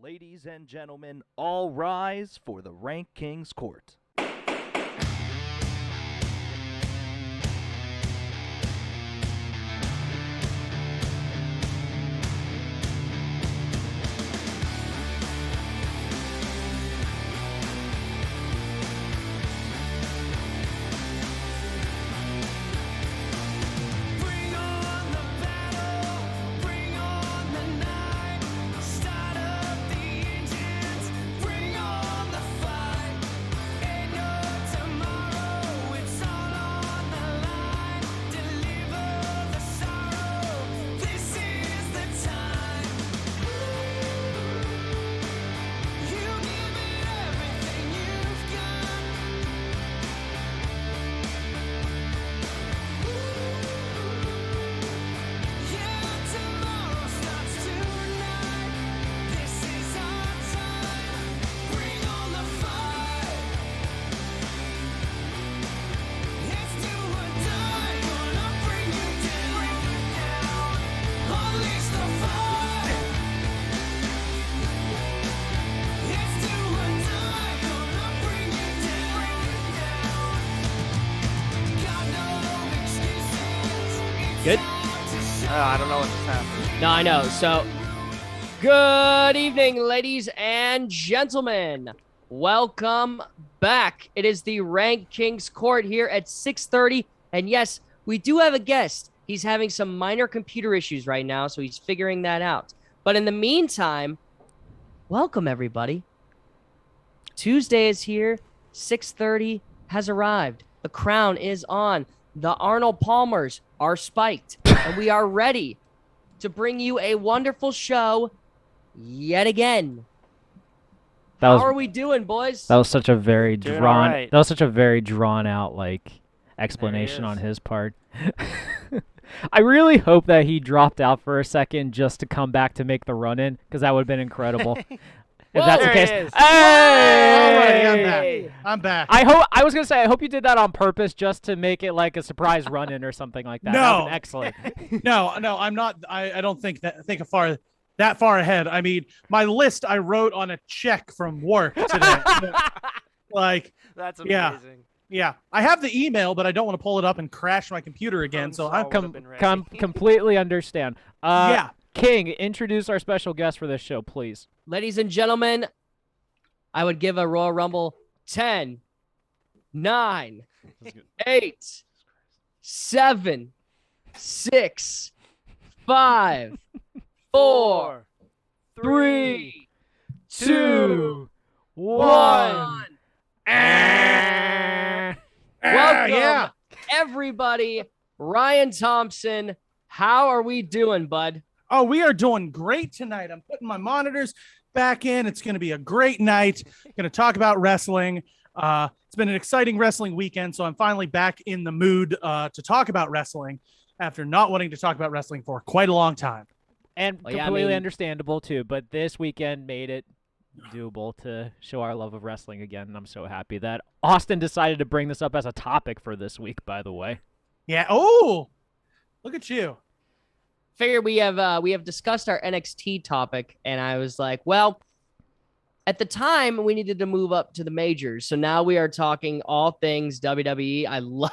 Ladies and gentlemen, all rise for the RankKing's court. Good? I don't know what just happened. No, I know. So, good evening, ladies and gentlemen. Welcome back. It is the RankKing's court here at 6:30. And yes, we do have a guest. He's having some minor computer issues right now, so he's figuring that out. But in the meantime, welcome, everybody. Tuesday is here. 6:30 has arrived. The crown is on. The Arnold Palmers are spiked, and we are ready to bring you a wonderful show yet again. How are we doing, boys? That was such a very Doing drawn. alright. That was such a very drawn out explanation on his part. I really hope that he dropped out for a second just to come back to make the run in, because that would have been incredible. If that's the there case, he is. hey! Alrighty, I'm back. I was gonna say, I hope you did that on purpose just to make it like a surprise run in or something like that. That would've No. been excellent. No, I'm not. I don't think that far ahead. I mean, my list I wrote on a check from work today. That's Yeah. amazing. Yeah, I have the email, but I don't want to pull it up and crash my computer again. So I'm would've been ready. Completely understand. Yeah. King, introduce our special guest for this show, please. Ladies and gentlemen, I would give a Royal Rumble 10, 9, 8, 7, 6, 5, 4, 3, 2, 1. Welcome, yeah. everybody. Ryan Thompson, how are we doing, bud? Oh, we are doing great tonight. I'm putting my monitors back in. It's going to be a great night. Going to talk about wrestling. It's been an exciting wrestling weekend, so I'm finally back in the mood to talk about wrestling after not wanting to talk about wrestling for quite a long time. And Well, yeah, I completely mean- understandable too, but this weekend made it doable to show our love of wrestling again, and I'm so happy that Austin decided to bring this up as a topic for this week, by the way. Yeah. Oh, look at you. Figure we have discussed our NXT topic, and I was like, well, at the time we needed to move up to the majors, so now we are talking all things WWE. I love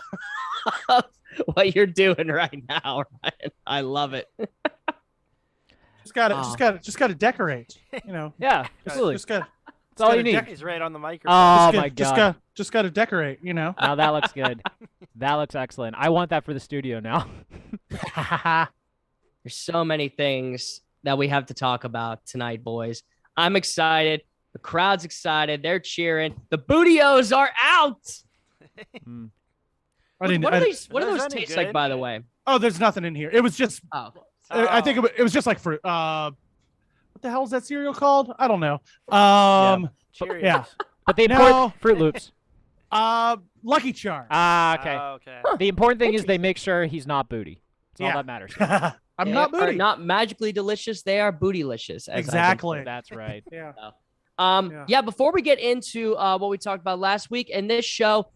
what you're doing right now, Ryan. I love it. Just gotta decorate. You know. Yeah, absolutely. Just got. That's all you need. He's right on the microphone. Oh my god. Just gotta decorate. You know. Now that looks good. That looks excellent. I want that for the studio now. There's so many things that we have to talk about tonight, boys. I'm excited. The crowd's excited. They're cheering. The Bootios are out. Mm. I didn't. What I- do those Are those any taste like, good? by the way? oh, there's nothing in here. It was just. Oh, I think it was just like for. What the hell is that cereal called? I don't know. Cheerios. yeah. But the No. important Fruit Loops. Lucky Charm. Okay. Oh, okay. The important thing is they make sure he's not booty. That's all Yeah. that matters. I'm they not are booty. not magically delicious. They are bootylicious. as I've been Exactly. That's right. Yeah. Yeah. Yeah. Before we get into what we talked about last week and this show,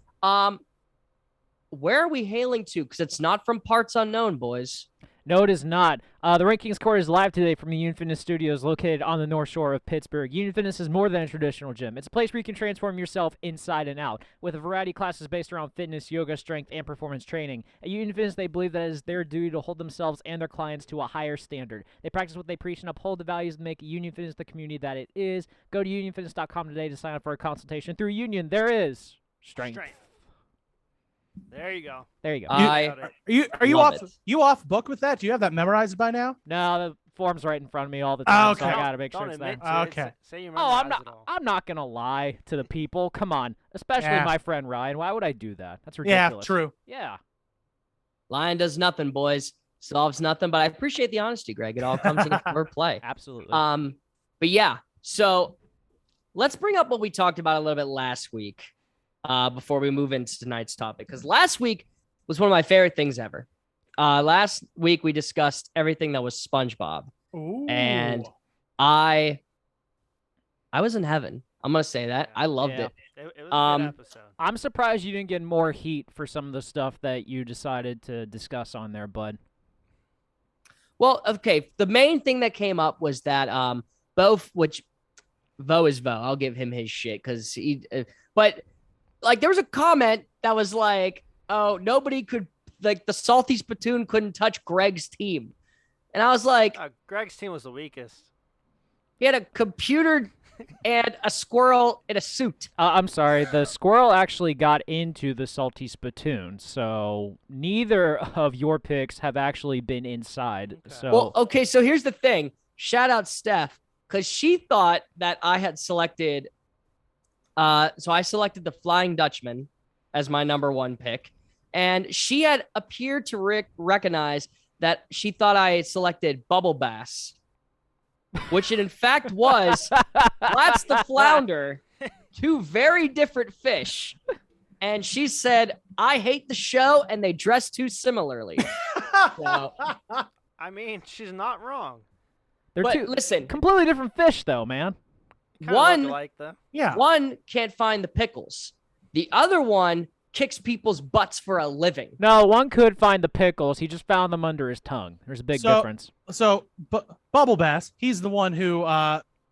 where are we hailing to? Because it's not from parts unknown, boys. No, it is not. The RankKing's Court is live today from the Union Fitness Studios located on the North Shore of Pittsburgh. Union Fitness is more than a traditional gym. It's a place where you can transform yourself inside and out with a variety of classes based around fitness, yoga, strength, and performance training. At Union Fitness, they believe that it is their duty to hold themselves and their clients to a higher standard. They practice what they preach and uphold the values that make Union Fitness the community that it is. Go to unionfitness.com today to sign up for a consultation. Through Union, there is strength. There you go. There you go. Are you Love off? it. You off book with that? Do you have that memorized by now? No, the form's right in front of me all the time, so I okay. gotta make sure Don't it's admit there. to it. Okay. Say you Oh, memorize it all. I'm not gonna lie to the people. Come on, especially Yeah. my friend Ryan. Why would I do that? That's Yeah, ridiculous. true. Yeah. Lion does nothing, boys. Solves nothing, but I appreciate the honesty, Greg. It all comes into play. Absolutely. But yeah, so let's bring up what we talked about a little bit last week before we move into tonight's topic. Because last week was one of my favorite things ever. Last week we discussed everything that was SpongeBob. Ooh. And I was in heaven. I'm gonna say that. I loved Yeah. it. It was a good episode. I'm surprised you didn't get more heat for some of the stuff that you decided to discuss on there, bud. Well, okay. The main thing that came up was that Vo is Vo. I'll give him his shit because he. But like, there was a comment that was like, "Oh, nobody could like the Salty Spittoon couldn't touch Greg's team," and I was like, Greg's team was the weakest. he had a computer and a squirrel in a suit. I'm sorry. The squirrel actually got into the Salty Spittoon, so neither of your picks have actually been inside. Okay. So Well, okay. So here's the thing. Shout out Steph because she thought that I had selected. So I selected the Flying Dutchman as my number one pick, and she had appeared to recognize that she thought I had selected Bubble Bass, which it in fact was. Flats the Flounder, two very different fish, and she said, "I hate the show, and they dress too similarly." So, I mean, she's not wrong. they're but two listen, completely different fish, though, man. Kinda One- look alike, though. Yeah. one can't find the pickles. The other one kicks people's butts for a living. No, one could find the pickles. He just found them under his tongue. There's a big So- difference. So, Bubble Bass, he's the one who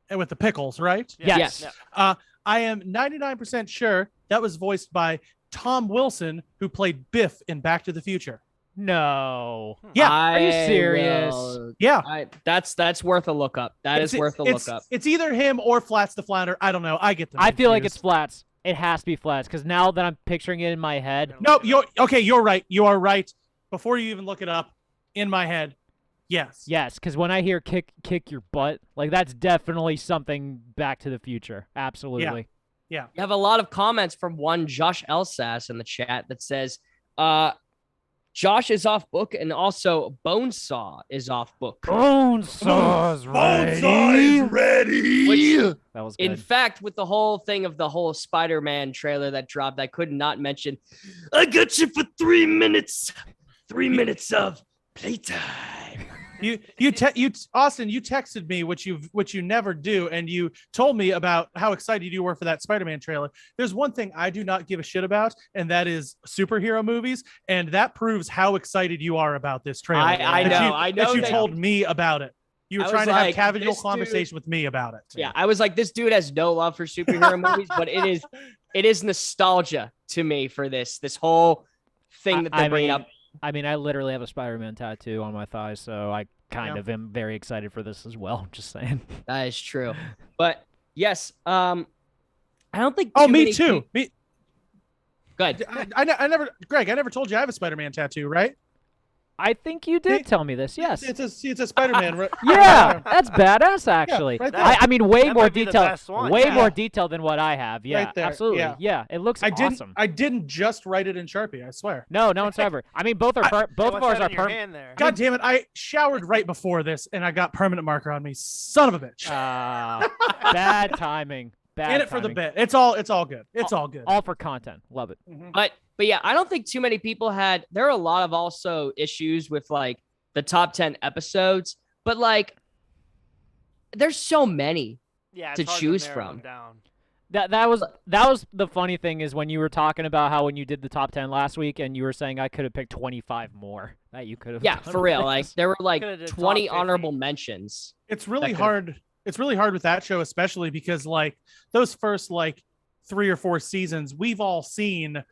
with the pickles, right? Yes. Yeah. I am 99% sure that was voiced by Tom Wilson, who played Biff in Back to the Future. No. Yeah. Are you I serious? will- Yeah. That's worth a look up. That is worth a look up. It's either him or Flats the Flounder. I don't know. I get them. I feel like it's confused. flats. It has to be flats because now that I'm picturing it in my head, No, you're right. You are right. Before you even look it up, in my head, yes. yes, because when I hear kick your butt, like that's definitely something Back to the Future. Absolutely. Yeah. You have a lot of comments from one Josh Elsass in the chat that says, Josh is off book and also Bonesaw is off book. Bonesaw's ready. Which, That was in good. fact, with the whole thing of the whole Spider-Man trailer that dropped, I could not mention, I got you for 3 minutes. 3 minutes of playtime. Austin, you texted me, which you never do, and you told me about how excited you were for that Spider-Man trailer. There's one thing I do not give a shit about, and that is superhero movies, and that proves how excited you are about this trailer. I know that you that- told me about it. You were I trying was to like, have casual this conversation with me about it. Yeah, I was like, this dude has no love for superhero movies, but it is nostalgia to me for this whole thing that they're bringing up. I mean, I literally have a Spider-Man tattoo on my thigh, so I kind of am very excited for this as well. Just saying. That is true. But yes, I don't think. Oh, too me many too. peop- Good. I never, Greg. I never told you I have a Spider-Man tattoo, right? I think you did tell me this. Yes. It's a Spider-Man. Right? Yeah, that's badass, actually. right there. I mean, way That more might be the detail. best one, Way yeah. more detail than what I have. Yeah, Right there, absolutely. yeah. Yeah, it looks I awesome. didn't just write it in Sharpie. I swear. No whatsoever. I mean, both are both of What's ours that are in your permanent. hand there? God damn it! I showered right before this, and I got permanent marker on me. Son of a bitch. Bad timing. Bad In it for the timing. bit. It's all good. It's all good. All for content. Love it. But yeah, I don't think too many people had. There are a lot of also issues with like the top 10 episodes, but like there's so many. Yeah, to it's hard choose narrow from. them down. That was the funny thing is when you were talking about how when you did the top 10 last week and you were saying I could have picked 25 more that you could have. Yeah, done for with real. this. Like there were like Coulda did top 20 50. honorable mentions. It's really That could've- hard. It's really hard with that show, especially because like those first like 3 or 4 seasons, we've all seen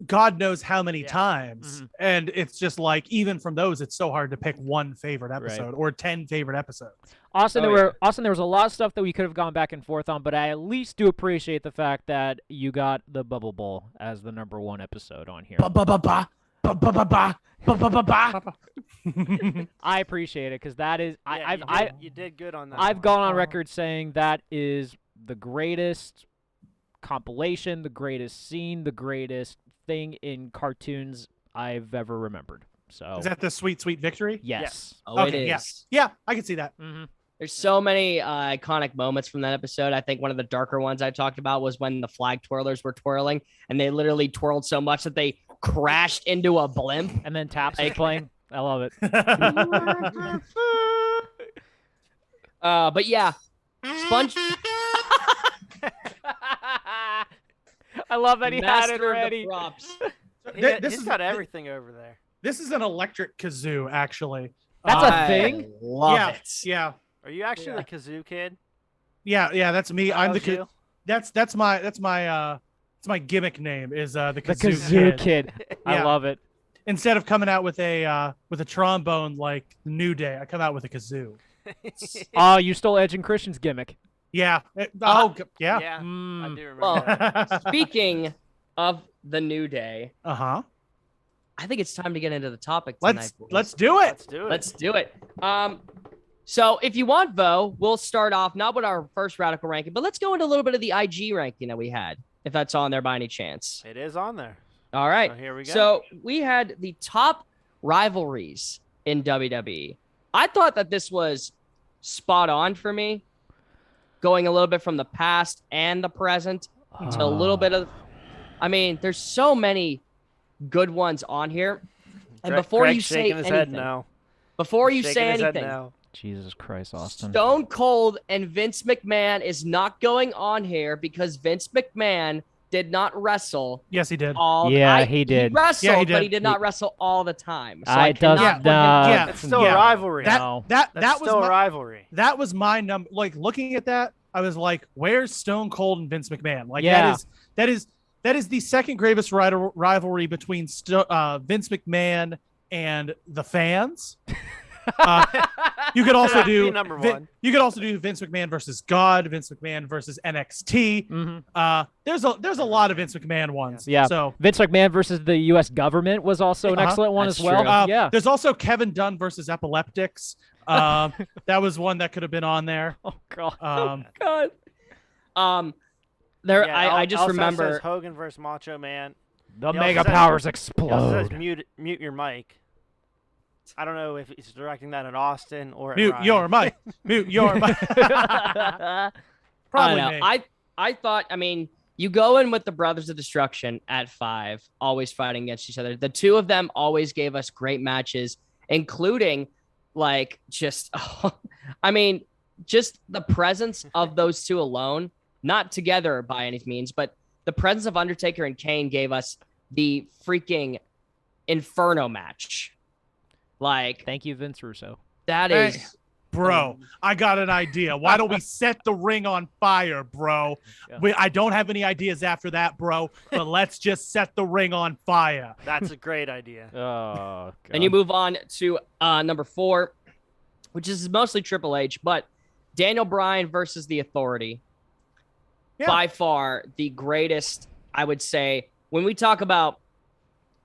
God knows how many Yeah. times. Mhm. And it's just like, even from those, it's so hard to pick one favorite episode or 10 favorite episodes. Austin, Oh, there was a lot of stuff that we could have gone back and forth on, but I at least do appreciate the fact that you got the Bubble Bowl as the number 1 episode on here. Ba ba ba ba ba ba ba ba ba ba ba ba. I appreciate it because that is Yeah, you did good on that. I've one. gone on record saying that is the greatest compilation, the greatest scene, the greatest thing in cartoons I've ever remembered. So Is that the sweet, sweet victory? yes. Oh, Okay, it yeah. is. Yeah, I can see that. Mm-hmm. There's so many iconic moments from that episode. I think one of the darker ones I talked about was when the flag twirlers were twirling and they literally twirled so much that they crashed into a blimp. And then Taps is playing. I love it. But yeah, Sponge I love that he had it master of the ready. props. He's got everything over there. This is an electric kazoo, actually. That's a I thing? Love yeah, it. yeah, Are you actually the kazoo kid? yeah. That's me. I'm the That was you? that's my gimmick name is the The kazoo, kazoo kid. kid. I Yeah. love it. Instead of coming out with a trombone like New Day, I come out with a kazoo. Oh, you stole Edge and Christian's gimmick. Yeah. Yeah. Yeah, I Mm. do remember Well, that. Speaking of the New Day, Uh-huh. I think it's time to get into the topic tonight. Let's boys. let's do it. Let's do it. Let's do it. So if you want, Vo, we'll start off not with our first radical ranking, but let's go into a little bit of the IG ranking that we had, if that's on there by any chance. It is on there. All right. So here we go. So we had the top rivalries in WWE. I thought that this was spot on for me, going a little bit from the past and the present to a little bit of. I mean, there's so many good ones on here. And before Greg's you say shaking his anything, head no. before you Shaking say his head anything, no. Jesus Christ, Austin. Stone Cold and Vince McMahon is not going on here because Vince McMahon did not wrestle Yes, he did. all. Yeah, he did. He wrestled, Yeah, he but he did. did not wrestle all the time. So I does cannot put him Yeah. It's still yeah. a rivalry. That No. that That's that was still a my, rivalry. that was my number. Like looking at that, I was like, "Where's Stone Cold and Vince McMahon?" Like Yeah. that is the second greatest rivalry between Vince McMahon and the fans. You could also That'd be do number one. You could also do Vince McMahon versus God, Vince McMahon versus NXT. Mhm. There's a lot of Vince McMahon ones. Yeah. So Vince McMahon versus the U.S. government was also an Uh-huh. excellent one That's as well. true. Yeah. there's also Kevin Dunn versus epileptics. That was one that could have been on there. Oh God. God. There. Yeah, I just also remember. says Hogan versus Macho Man. The He also mega says- powers He also says explode. mute your mic. I don't know if he's directing that at Austin or at Mute Ryan. your mic. Mute your mic. I Probably don't me. know. I thought. I mean, you go in with the Brothers of Destruction at 5, always fighting against each other. The two of them always gave us great matches, including like just. I mean, just the presence of those two alone, not together by any means, but the presence of Undertaker and Kane gave us the freaking Inferno match. Like Thank you, Vince Russo. that Hey. is. Bro, I got an idea. Why don't we set the ring on fire, bro? Yeah. I don't have any ideas after that, bro, but let's just set the ring on fire. That's a great idea. Oh. God. And you move on to number 4, which is mostly Triple H, but Daniel Bryan versus the Authority. Yeah. By far the greatest, I would say, when we talk about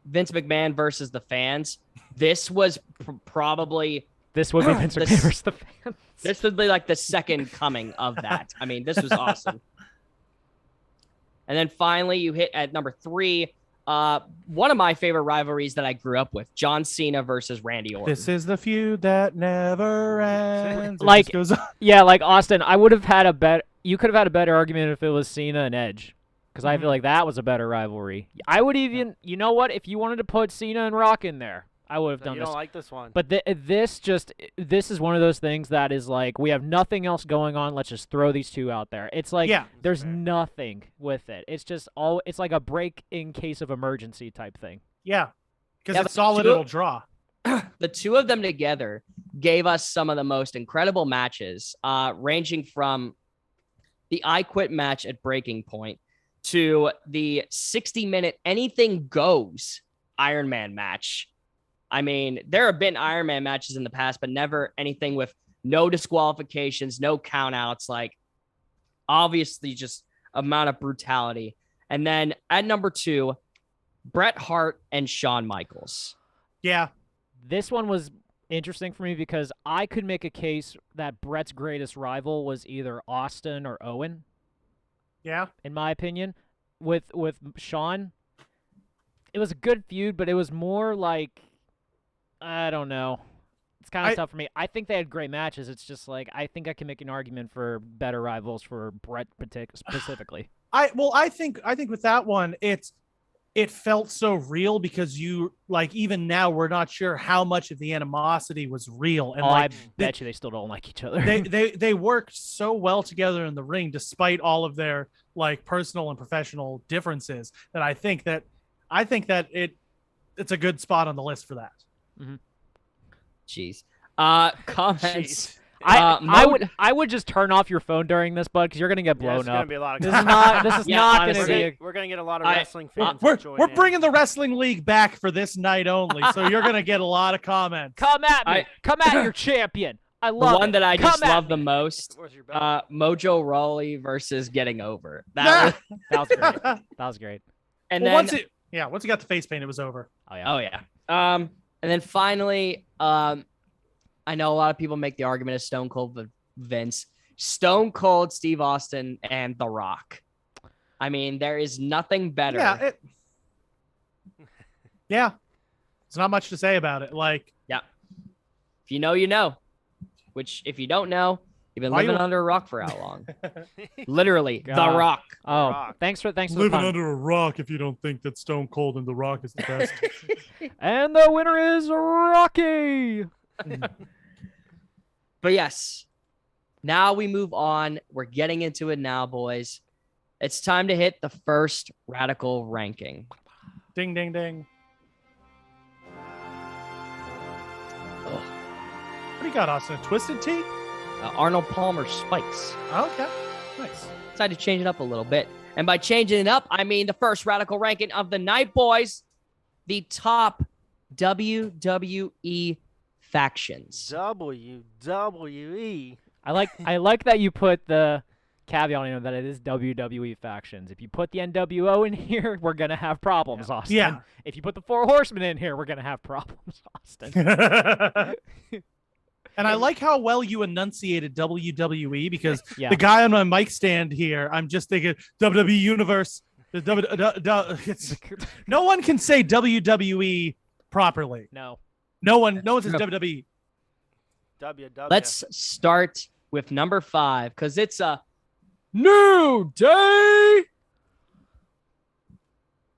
Vince McMahon versus the fans, this was probably This would be Vince This- McMahon versus the fans. this would be like the second coming of that. I mean, this was awesome. And then finally, you hit at number 3, one of my favorite rivalries that I grew up with: John Cena versus Randy Orton. This is the feud that never ends. It Like- just goes on. Yeah, like Austin, I would have had a bet. You could have had a better argument if it was Cena and Edge, because I feel like that was a better rivalry. I would even, you know what? If you wanted to put Cena and Rock in there, I would have So done you this. don't like this one. But this is one of those things that is like, we have nothing else going on. Let's just throw these two out there. It's like Yeah. there's fair. nothing with it. It's just it's like a break in case of emergency type thing. Yeah, because Yeah, it's but solid. two- It'll draw. The two of them together gave us some of the most incredible matches, ranging from the I Quit match at Breaking Point to the 60-minute anything goes Iron Man match. I mean, there have been Iron Man matches in the past, but never anything with no disqualifications, no countouts, like obviously just amount of brutality. And then at number 2, Bret Hart and Shawn Michaels. Yeah, This one was interesting for me because I could make a case that Bret's greatest rival was either Austin or Owen, yeah. in my opinion. With Shawn, it was a good feud, but it was more like, I don't know. It's kind of tough for me. I think they had great matches. It's just like, I think I can make an argument for better rivals for Bret specifically. I think with that one, it felt so real because you like even now we're not sure how much of the animosity was real, and I like bet you they still don't like each other. they worked so well together in the ring despite all of their like personal and professional differences that I think that it's a good spot on the list for that. Jeez. Comments. Jeez. I would just turn off your phone during this, bud, because you're gonna get Yeah, blown it's gonna up. be a lot of This is not Yeah, not honestly. gonna be. We're gonna get a lot of I- wrestling fans. We're that join in. bringing the wrestling league back for this night only, so you're gonna get a lot of comments. Come at me. I- Come at your champion. I The love one it. that I Come just at love me. the most, Where's your belt? Mojo Rawley versus Getting Over. That was, That was great. That was great. and Well, then once he got the face paint, it was over. Oh yeah. oh yeah. And then finally, I know a lot of people make the argument of Stone Cold Vince, Stone Cold Steve Austin, and The Rock. I mean, there is nothing better. Yeah, there's not much to say about it. Like, If you know, you know. Which, if you don't know, you've been Why living you- under a rock for how long? Literally, The God. Rock. Oh, Rock. thanks for the pun. a rock if you don't think that Stone Cold and The Rock is the best. And the winner is Rocky. But yes, now we move on. We're getting into it now, boys. It's time to hit the first radical ranking. Ding, ding, ding. Ugh. What do you got, Austin? A Twisted Tea? Arnold Palmer Spikes. Okay, nice. Decided to change it up a little bit. And by changing it up, I mean the first radical ranking of the night, boys. The top WWE factions. WWE. I like that you put the caveat in that it is WWE factions. If you put the NWO in here, we're gonna have problems, Austin. Yeah. If you put the Four Horsemen in here, we're gonna have problems, Austin. And I like how well you enunciated WWE because Yeah. the guy on my mic stand here, I'm just thinking WWE Universe. No one can say WWE properly. No. No one says True. WWE. WW. Let's start with number 5 because it's a new day.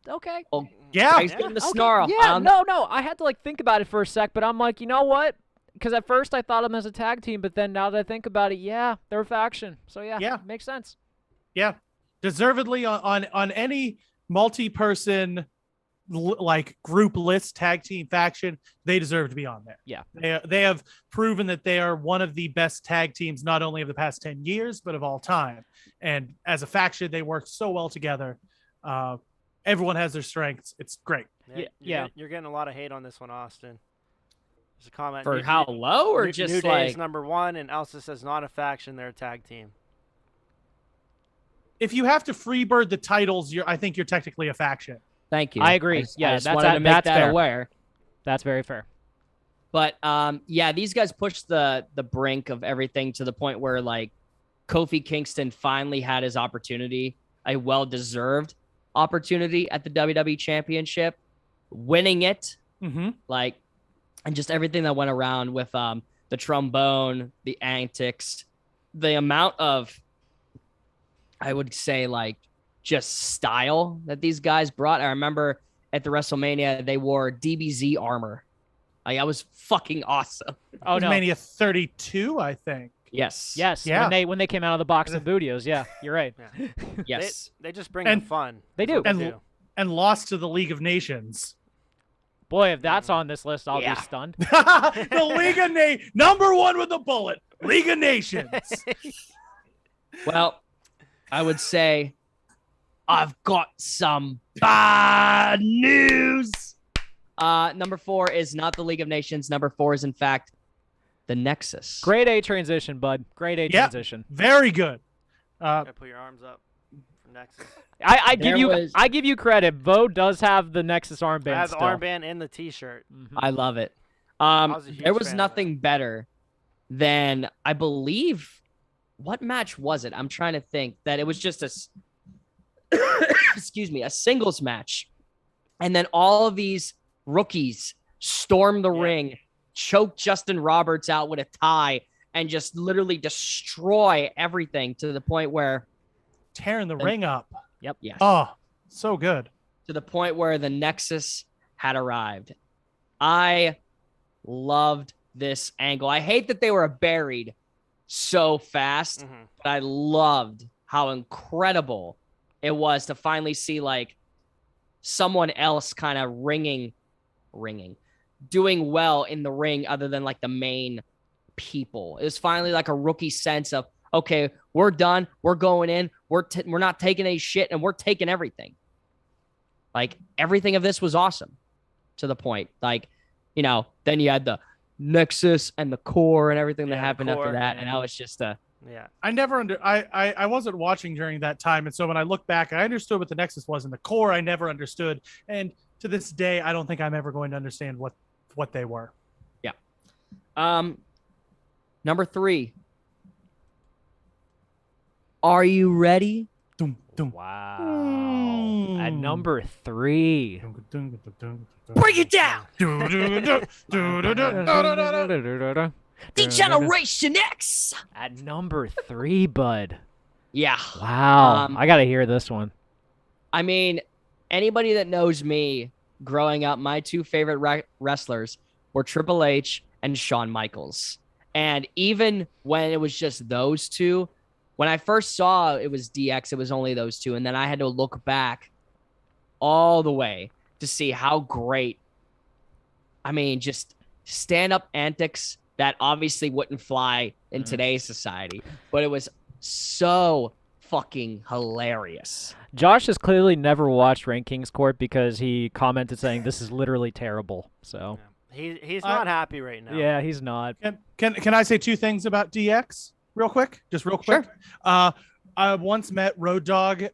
Okay. Oh, Yeah. Greg's getting the Okay, snarl. Yeah, no. I had to think about it for a sec, but I'm like, you know what? Because at first I thought them as a tag team, but then now that I think about it, yeah, they're a faction. So yeah, makes sense. Yeah. Deservedly on any multi-person like group list tag team faction, they deserve to be on there. Yeah. They have proven that they are one of the best tag teams, not only of the past 10 years, but of all time. And as a faction, they work so well together. Everyone has their strengths. It's great. Yeah. You're getting a lot of hate on this one, Austin. There's a comment. For how low or New just Day like is number 1, and Elsa says not a faction, they're a tag team. If you have to freebird the titles, I think you're technically a faction. thank you. I agree. I Yeah, just that's- wanted to make that's that fair. aware. That's very fair. But yeah, these guys pushed the brink of everything to the point where like Kofi Kingston finally had his opportunity, a well-deserved opportunity at the WWE Championship, winning it, Mm-hmm. like, and just everything that went around with the trombone, the antics, the amount of, I would say, like, just style that these guys brought. I remember at the WrestleMania, they wore DBZ armor. Like, that was fucking awesome. Oh no. Mania 32, I think. Yes. Yes. Yeah. When they came out of the box of Bootios. Yeah, you're right. Yeah. Yes. They just bring And- the fun. They That's do. what And lost to the League of Nations. Boy, if that's on this list, I'll Yeah. be stunned. The League of Nations, number one with a bullet. League of Nations. Well, I would say I've got some bad news. Number 4 is not the League of Nations. Number 4 is, in fact, the Nexus. Grade A transition, bud. Grade A Yep. transition. Very good. Gotta put your arms up for Nexus. I There give was- you credit. Vo does have the Nexus armband I have the still. armband and the T-shirt. Mhm. I love it. was a huge There was fan of nothing better than, I believe, what match was it? I'm trying to think. That it was just excuse me, a singles match. And then all of these rookies storm the ring, choke Justin Roberts out with a tie, and just literally destroy everything to the point where, Tearing the ring up. yes, Oh, so good. to the point where the Nexus had arrived. I loved this angle. I hate that they were buried so fast, Mhm. but I loved how incredible it was to finally see like someone else kind of doing well in the ring other than like the main people. It was finally like a rookie sense of, okay, we're done. We're going in. We're not taking any shit, and we're taking everything. Like, everything of this was awesome to the point. Like, you know, then you had the Nexus and the core and everything that Yeah, the happened after core, that. And that was just Yeah. I wasn't watching during that time. And so when I look back, I understood what the Nexus was, and the core I never understood. And to this day, I don't think I'm ever going to understand what they were. Number 3. Are you ready? Dum, dum. Wow. At number 3. Break it down. At Degeneration X. number 3, bud. Yeah. Wow. Um, I gotta hear this one. I mean, anybody that knows me growing up, my 2 favorite wrestlers were Triple H and Shawn Michaels. And even when it was just those two, when I first saw it was DX, it was only those two. And then I had to look back all the way to see how great, I mean, just stand-up antics that obviously wouldn't fly in today's society. But it was so fucking hilarious. Josh has clearly never watched RankKing's Court because he commented saying this is literally terrible. So He's not happy right now. yeah, he's not. Can I say 2 things about DX real quick? Just real quick. Sure. I once met Road Dogg in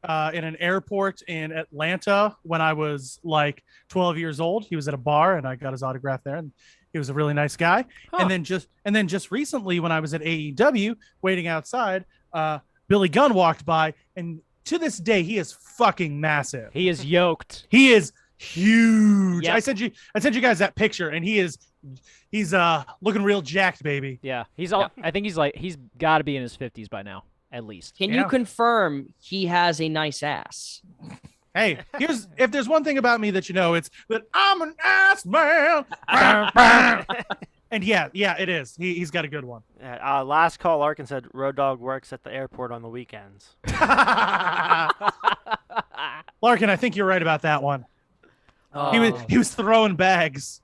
an airport in Atlanta when I was like 12 years old. He was at a bar and I got his autograph there, and he was a really nice guy. Huh. And then just recently when I was at AEW waiting outside, Billy Gunn walked by, and to this day he is fucking massive. He is yoked. He is huge. Yep. I sent you guys that picture, and he's looking real jacked, baby. Yeah, he's all. I think he's got to be in his 50s by now, at least. Can Yeah. you confirm he has a nice ass? Hey, if there's one thing about me that you know, it's that I'm an ass man. And yeah, it is. He's got a good one. Yeah, last call, Larkin said Road Dogg works at the airport on the weekends. Larkin, I think you're right about that one. Oh. He was throwing bags,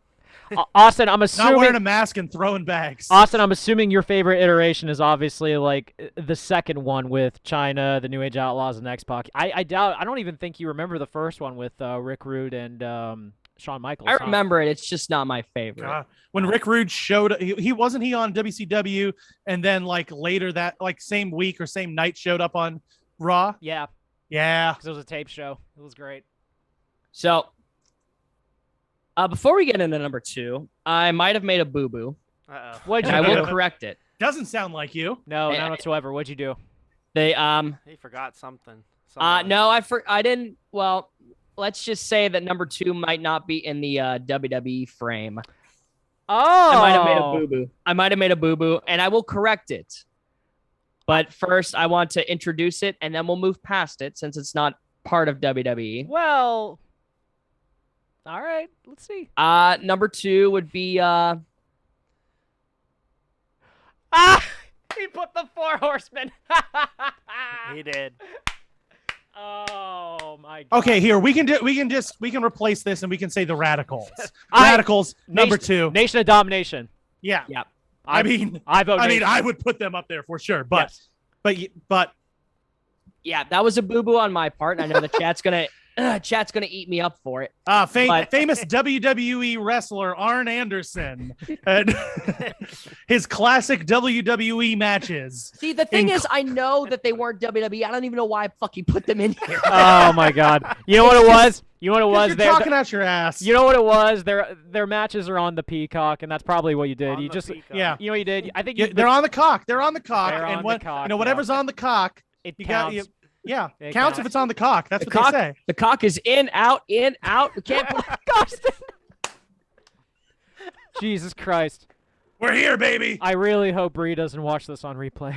Austin, I'm not wearing assuming. a mask and throwing bags. Austin, I'm assuming your favorite iteration is obviously like the second one with China, the New Age Outlaws, and X-Pac. I doubt. I don't even think you remember the first one with Rick Rude and Shawn Michaels. I huh? remember it. It's just not my favorite. God. When Rick Rude showed, he wasn't he on WCW, and then like later that like same week or same night showed up on Raw. Yeah, Yeah, because it was a tape show. It was great. So, before we get into number 2, I might have made a boo-boo, Uh-oh. What'd and you I do? will correct it. doesn't sound like you. No, Hey, none whatsoever. What'd you do? They He forgot something. no, I didn't. Well, let's just say that number 2 might not be in the WWE frame. Oh, I might have made a boo-boo. I might have made a boo-boo, and I will correct it. But first, I want to introduce it, and then we'll move past it since it's not part of WWE. Well, All right, let's see. Number 2 would be He put the 4 horsemen. He did. Oh my god. Okay, here we can replace this and we can say the Radicals. Radicals number 2. Nation of Domination. Yeah. Yep. I mean, I would put them up there for sure. But Yes. but yeah, that was a boo-boo on my part. I know the chat's gonna eat me up for it. famous WWE wrestler Arn Anderson and his classic WWE matches. See, the thing is, I know that they weren't WWE. I don't even know why I fucking put them in here. Oh my god. You know what it was? You know what it was? You're talking out your ass. You know what it was? Their matches are on the Peacock, and that's probably what you did. On You the just Peacock. Yeah. You know what you did? I think They're on the cock. They're on the cock. They're and on what the cock, whatever's on the cock, it you counts. got yeah, It counts counts. if it's on the cock. That's The what cock- they say. The cock is in, out, in, out. We can't put Jesus Christ. We're here, baby. I really hope Bree doesn't watch this on replay.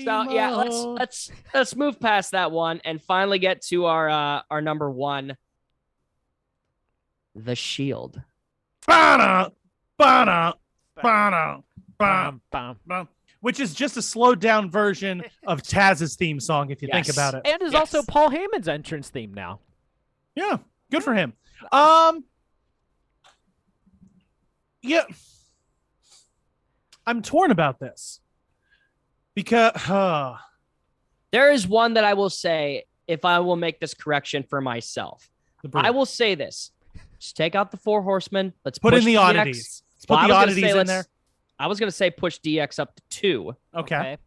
So yeah, let's move past that one and finally get to our number 1, the Shield. Bana, bana, bana, bana, Bam. bana. Which is just a slowed down version of Taz's theme song, if you think Yes. about it. And is also Paul Heyman's entrance theme now. Yeah, good for him. Yeah, I'm torn about this because There is one that I will say, if I will make this correction for myself. I will say this. Just take out the 4 horsemen. Let's put push in the DX. oddities. Let's put Well, the I was gonna oddities say in let's- there. I was going to say push DX up to 2. Okay.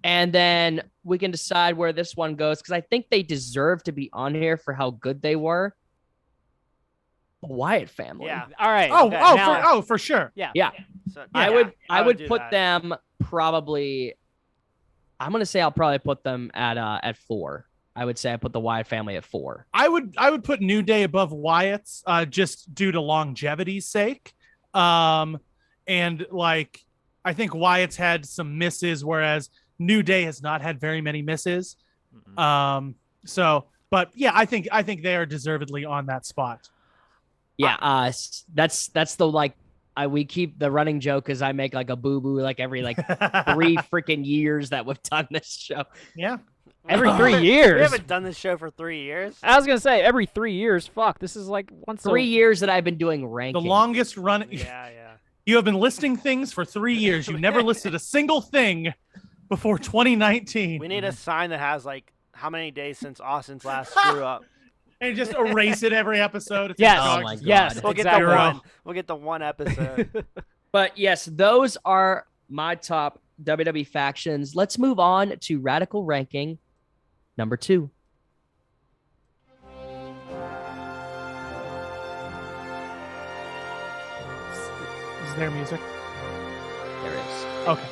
And then we can decide where this one goes because I think they deserve to be on here for how good they were. The Wyatt family. Yeah. All right. Oh, Okay. for sure. Yeah. So, I yeah, would I would do put that. them probably. I'm gonna say I'll probably put them at 4. I would say I put the Wyatt family at 4. I would put New Day above Wyatt's just due to longevity's sake. And like I think Wyatt's had some misses, whereas New Day has not had very many misses. But yeah, I think they are deservedly on that spot. Yeah, that's the we keep the running joke is I make like a boo boo like every 3 freaking years that we've done this show. Yeah. Every 3 We years. haven't done this show for 3 years. I was gonna say every 3 years. Fuck, this is like once 3 years that I've been doing ranking. The longest run. Yeah. You have been listing things for 3 years. You never listed a single thing before 2019. We need a sign that has like how many days since Austin's last screw up. And just erase it every episode. It's Yes. Oh my God. Yes. We'll get exactly. the one. We'll get the one episode. But yes, those are my top WWE factions. Let's move on to Radical Ranking number 2. Is there music? There is. Okay.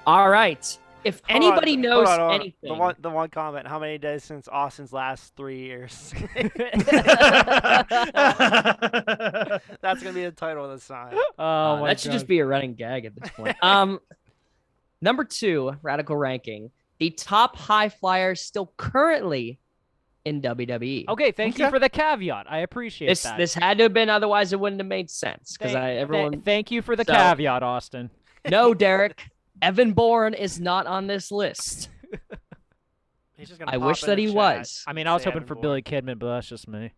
All right. If anybody Hold knows on. anything, The one comment. How many days since Austin's last 3 years? That's gonna be the title of the sign. Oh my that should just be a running gag at this point. Number 2, Radical Ranking. The top Highflyers still currently in WWE. Okay, thank you Okay. for the caveat. I appreciate This that. this had to have been, otherwise it wouldn't have made sense because everyone. Thank you for the So- caveat, Austin. No, Derek, Evan Bourne is not on this list. He's just gonna I pop wish in that the he chat. was. I mean, I was Say hoping for Evan Billy Kidman, but that's just me.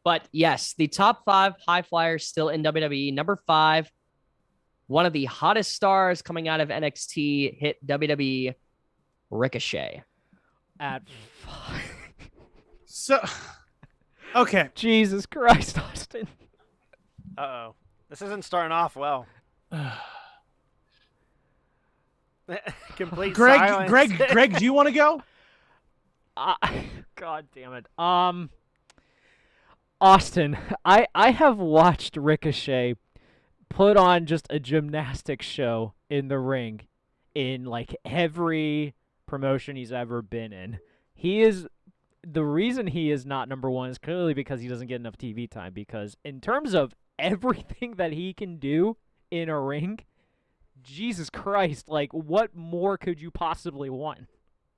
But yes, the top 5 Highflyers still in WWE. Number 5, one of the hottest stars coming out of NXT, hit WWE, Ricochet. At So, okay. Jesus Christ, Austin. Uh-oh. This isn't starting off well. Complete silence. Greg, do you want to go? God damn it. Austin, I have watched Ricochet put on just a gymnastics show in the ring in like every promotion he's ever been in. The reason he is not number 1 is clearly because he doesn't get enough TV time, because in terms of everything that he can do in a ring, Jesus Christ, like what more could you possibly want?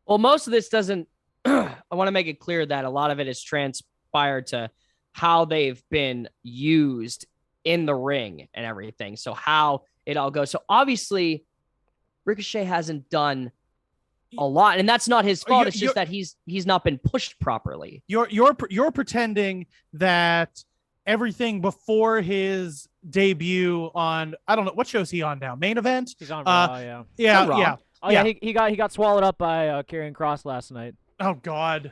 Well, most of this doesn't I want to make it clear that a lot of it is transpired to how they've been used in the ring and everything. So how it all goes. So obviously Ricochet hasn't done a lot, and that's not his fault. It's just that he's not been pushed properly. You're pretending that everything before his debut on, I don't know, what show is he on now? Main Event? He's on Raw, yeah. Yeah. Oh yeah, he got swallowed up by Karrion Kross last night. Oh God.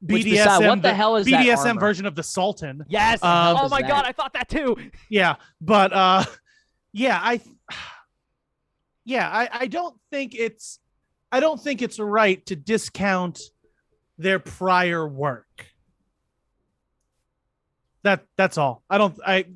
BDSM. What the hell is that BDSM armor? Version of the Sultan. Yes. Oh my God, I thought that too. Yeah, but I don't think it's right to discount their prior work. That's all. I don't think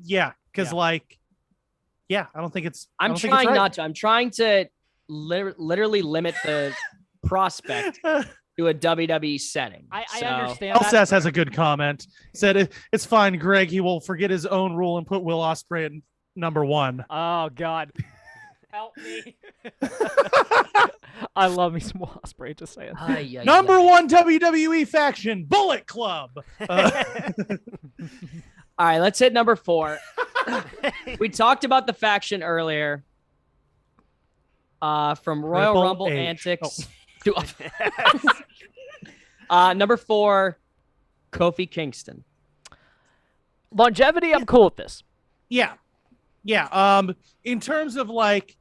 it's. I'm trying not to. I'm trying to literally limit the prospect to a WWE setting. I understand. LSS has a good comment. Said it's fine, Greg. He will forget his own rule and put Will Ospreay at number 1. Oh God, help me! I love me some Will Ospreay. Just saying. Number 1 WWE faction, Bullet Club. All right, let's hit number 4. We talked about the faction earlier. From Royal Triple Rumble H. antics. Number 4, Kofi Kingston. Longevity, I'm cool with this. Yeah. In terms of like,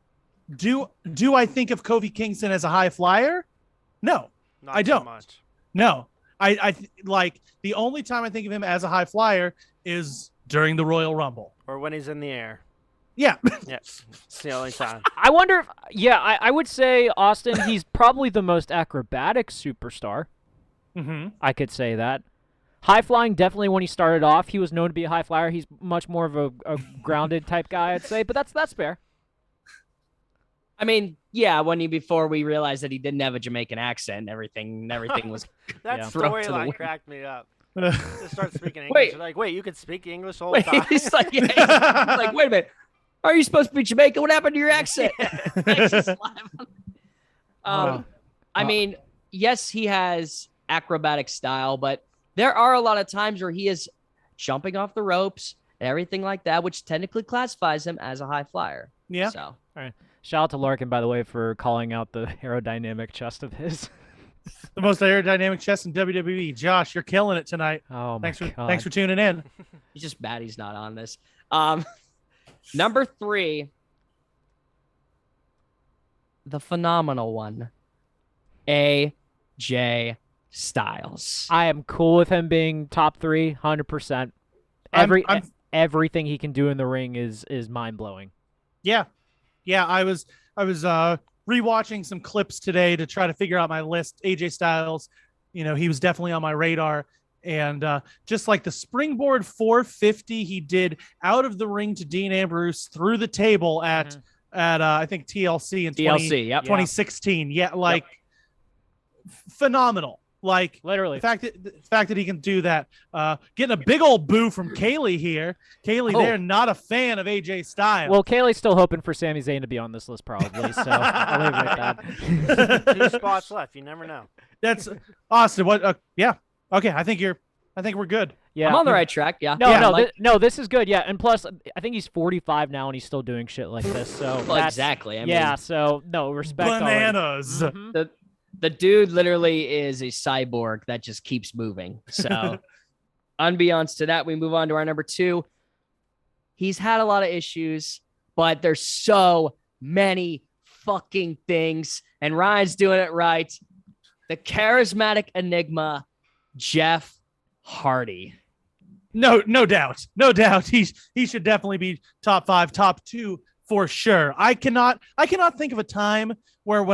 do I think of Kofi Kingston as a high flyer? No, Not I don't. Much. No, I like the only time I think of him as a high flyer is during the Royal Rumble. Or when he's in the air. Yeah. Yes, it's the only time. I wonder if, I would say Austin, he's probably the most acrobatic superstar. Mm-hmm. I could say that. High flying, definitely when he started off, he was known to be a high flyer. He's much more of a grounded type guy, I'd say, but that's fair. I mean, before we realized that he didn't have a Jamaican accent, everything was That thrown to the storyline wind. cracked me up. Just start speaking English. Wait, you can speak English the whole Wait, time? he's like, he's like, wait a minute. Are you supposed to be Jamaican? What happened to your accent? I mean, yes, he has acrobatic style, but there are a lot of times where he is jumping off the ropes and everything like that, which technically classifies him as a high flyer. Yeah. So, All right. Shout out to Larkin, by the way, for calling out the aerodynamic chest of his. The most aerodynamic chest in WWE. Josh, you're killing it tonight. Oh my God. Thanks for tuning in. he's just bad he's not on this. Number 3, the phenomenal one, AJ Styles. I am cool with him being top 3, 100%. Everything he can do in the ring is mind-blowing. Yeah. I was rewatching some clips today to try to figure out my list. AJ Styles, he was definitely on my radar. And just like the springboard 450 he did out of the ring to Dean Ambrose through the table at I think TLC in 2016. Yeah, phenomenal. Like Literally. the fact that he can do that. Getting a big old boo from Kaylee here. Kaylee, they're not a fan of AJ Styles. Well, Kaylee's still hoping for Sami Zayn to be on this list, probably. So I'll leave it at that. 2 spots left. You never know. That's Austin. What? Yeah. Okay. I think we're good. Yeah, I'm on the right track. Yeah. This is good. Yeah, and plus, I think he's 45 now, and he's still doing shit like this. So Well, exactly. I mean, so no respect. Bananas. Mhm. the dude literally is a cyborg that just keeps moving. So, unbeknownst to that, we move on to our number 2. He's had a lot of issues, but there's so many fucking things, and Ryan's doing it right. The charismatic enigma, Jeff Hardy. No doubt. He should definitely be top 5, top 2 for sure. I cannot think of a time where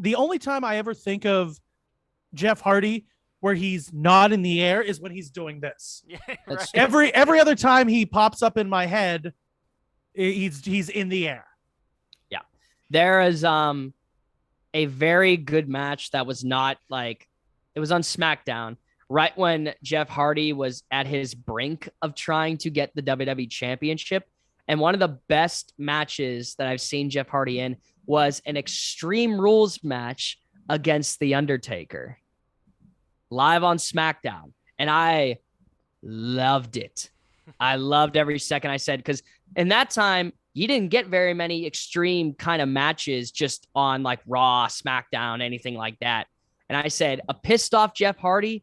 the only time I ever think of Jeff Hardy where he's not in the air is when he's doing this. Yeah, That's right. Every other time he pops up in my head, he's in the air. Yeah. There is a very good match that was not like, it was on SmackDown right when Jeff Hardy was at his brink of trying to get the WWE Championship. And one of the best matches that I've seen Jeff Hardy in was an Extreme Rules match against The Undertaker. live on SmackDown, and I loved it. I loved every second I said, because in that time, you didn't get very many extreme kind of matches just on like Raw, SmackDown, anything like that. And I said, a pissed off Jeff Hardy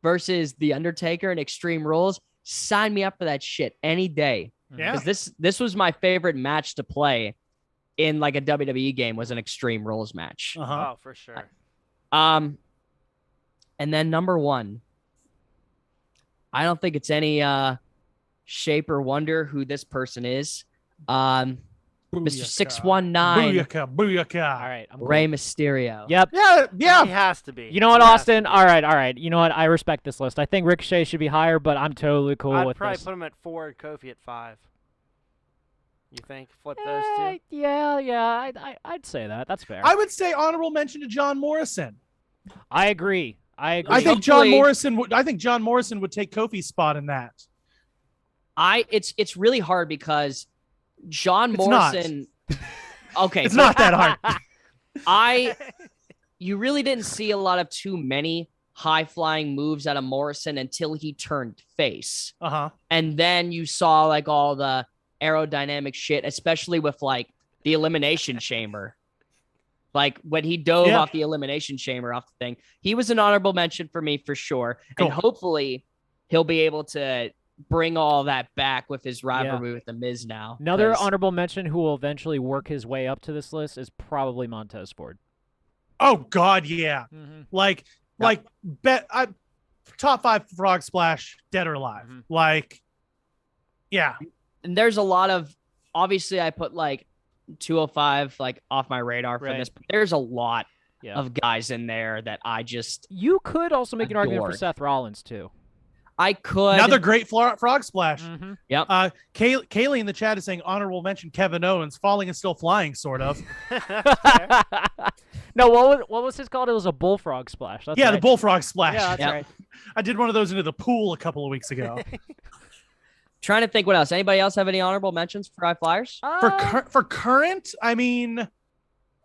versus The Undertaker in Extreme Rules, sign me up for that shit any day. Yeah. Because this was my favorite match to play in like a WWE game, was an Extreme Rules match. Uh-huh. Oh, for sure. And then number 1, I don't think it's any shape or wonder who this person is. Mr. 619, Booyaka. All right. I'm Rey cool. Mysterio. Yep. Yeah. He has to be. You know what, He has to Austin? be. All right. You know what? I respect this list. I think Ricochet should be higher, but I'm totally cool I'd with probably this. put him at 4 and Kofi at 5. You think? Flip those Eh, two? yeah. I'd say that. That's fair. I would say honorable mention to John Morrison. I agree. I think John Morrison would take Kofi's spot in that. It's really hard because John It's not. Morrison. Okay, It's not that hard. You really didn't see a lot of too many high flying moves out of Morrison until he turned face. Uh-huh. And then you saw like all the aerodynamic shit, especially with like the Elimination Chamber. Like when he dove off the Elimination Chamber off the thing, he was an honorable mention for me for sure. Cool. And hopefully he'll be able to bring all that back with his rivalry with The Miz now. Another 'cause- honorable mention who will eventually work his way up to this list is probably Montez Ford. Oh God, yeah. Like top 5 Frog Splash, dead or alive. Mhm. Like, yeah. And there's a lot of, obviously I put like 205 like off my radar for Right. this, but there's a lot Yeah. of guys in there that I just, You could also make an argument for Adored. Seth Rollins too. I could. Another great Frog Splash. Yep. Kaylee in the chat is saying honorable mention Kevin Owens, falling and still flying, sort of. No, what was his called? It was a bullfrog splash. That's Yeah, right. the Bullfrog Splash. Yeah, that's Yep. right. I did one of those into the pool a couple of weeks ago. Trying to think what else. Anybody else have any honorable mentions for Highflyers? For current, I mean,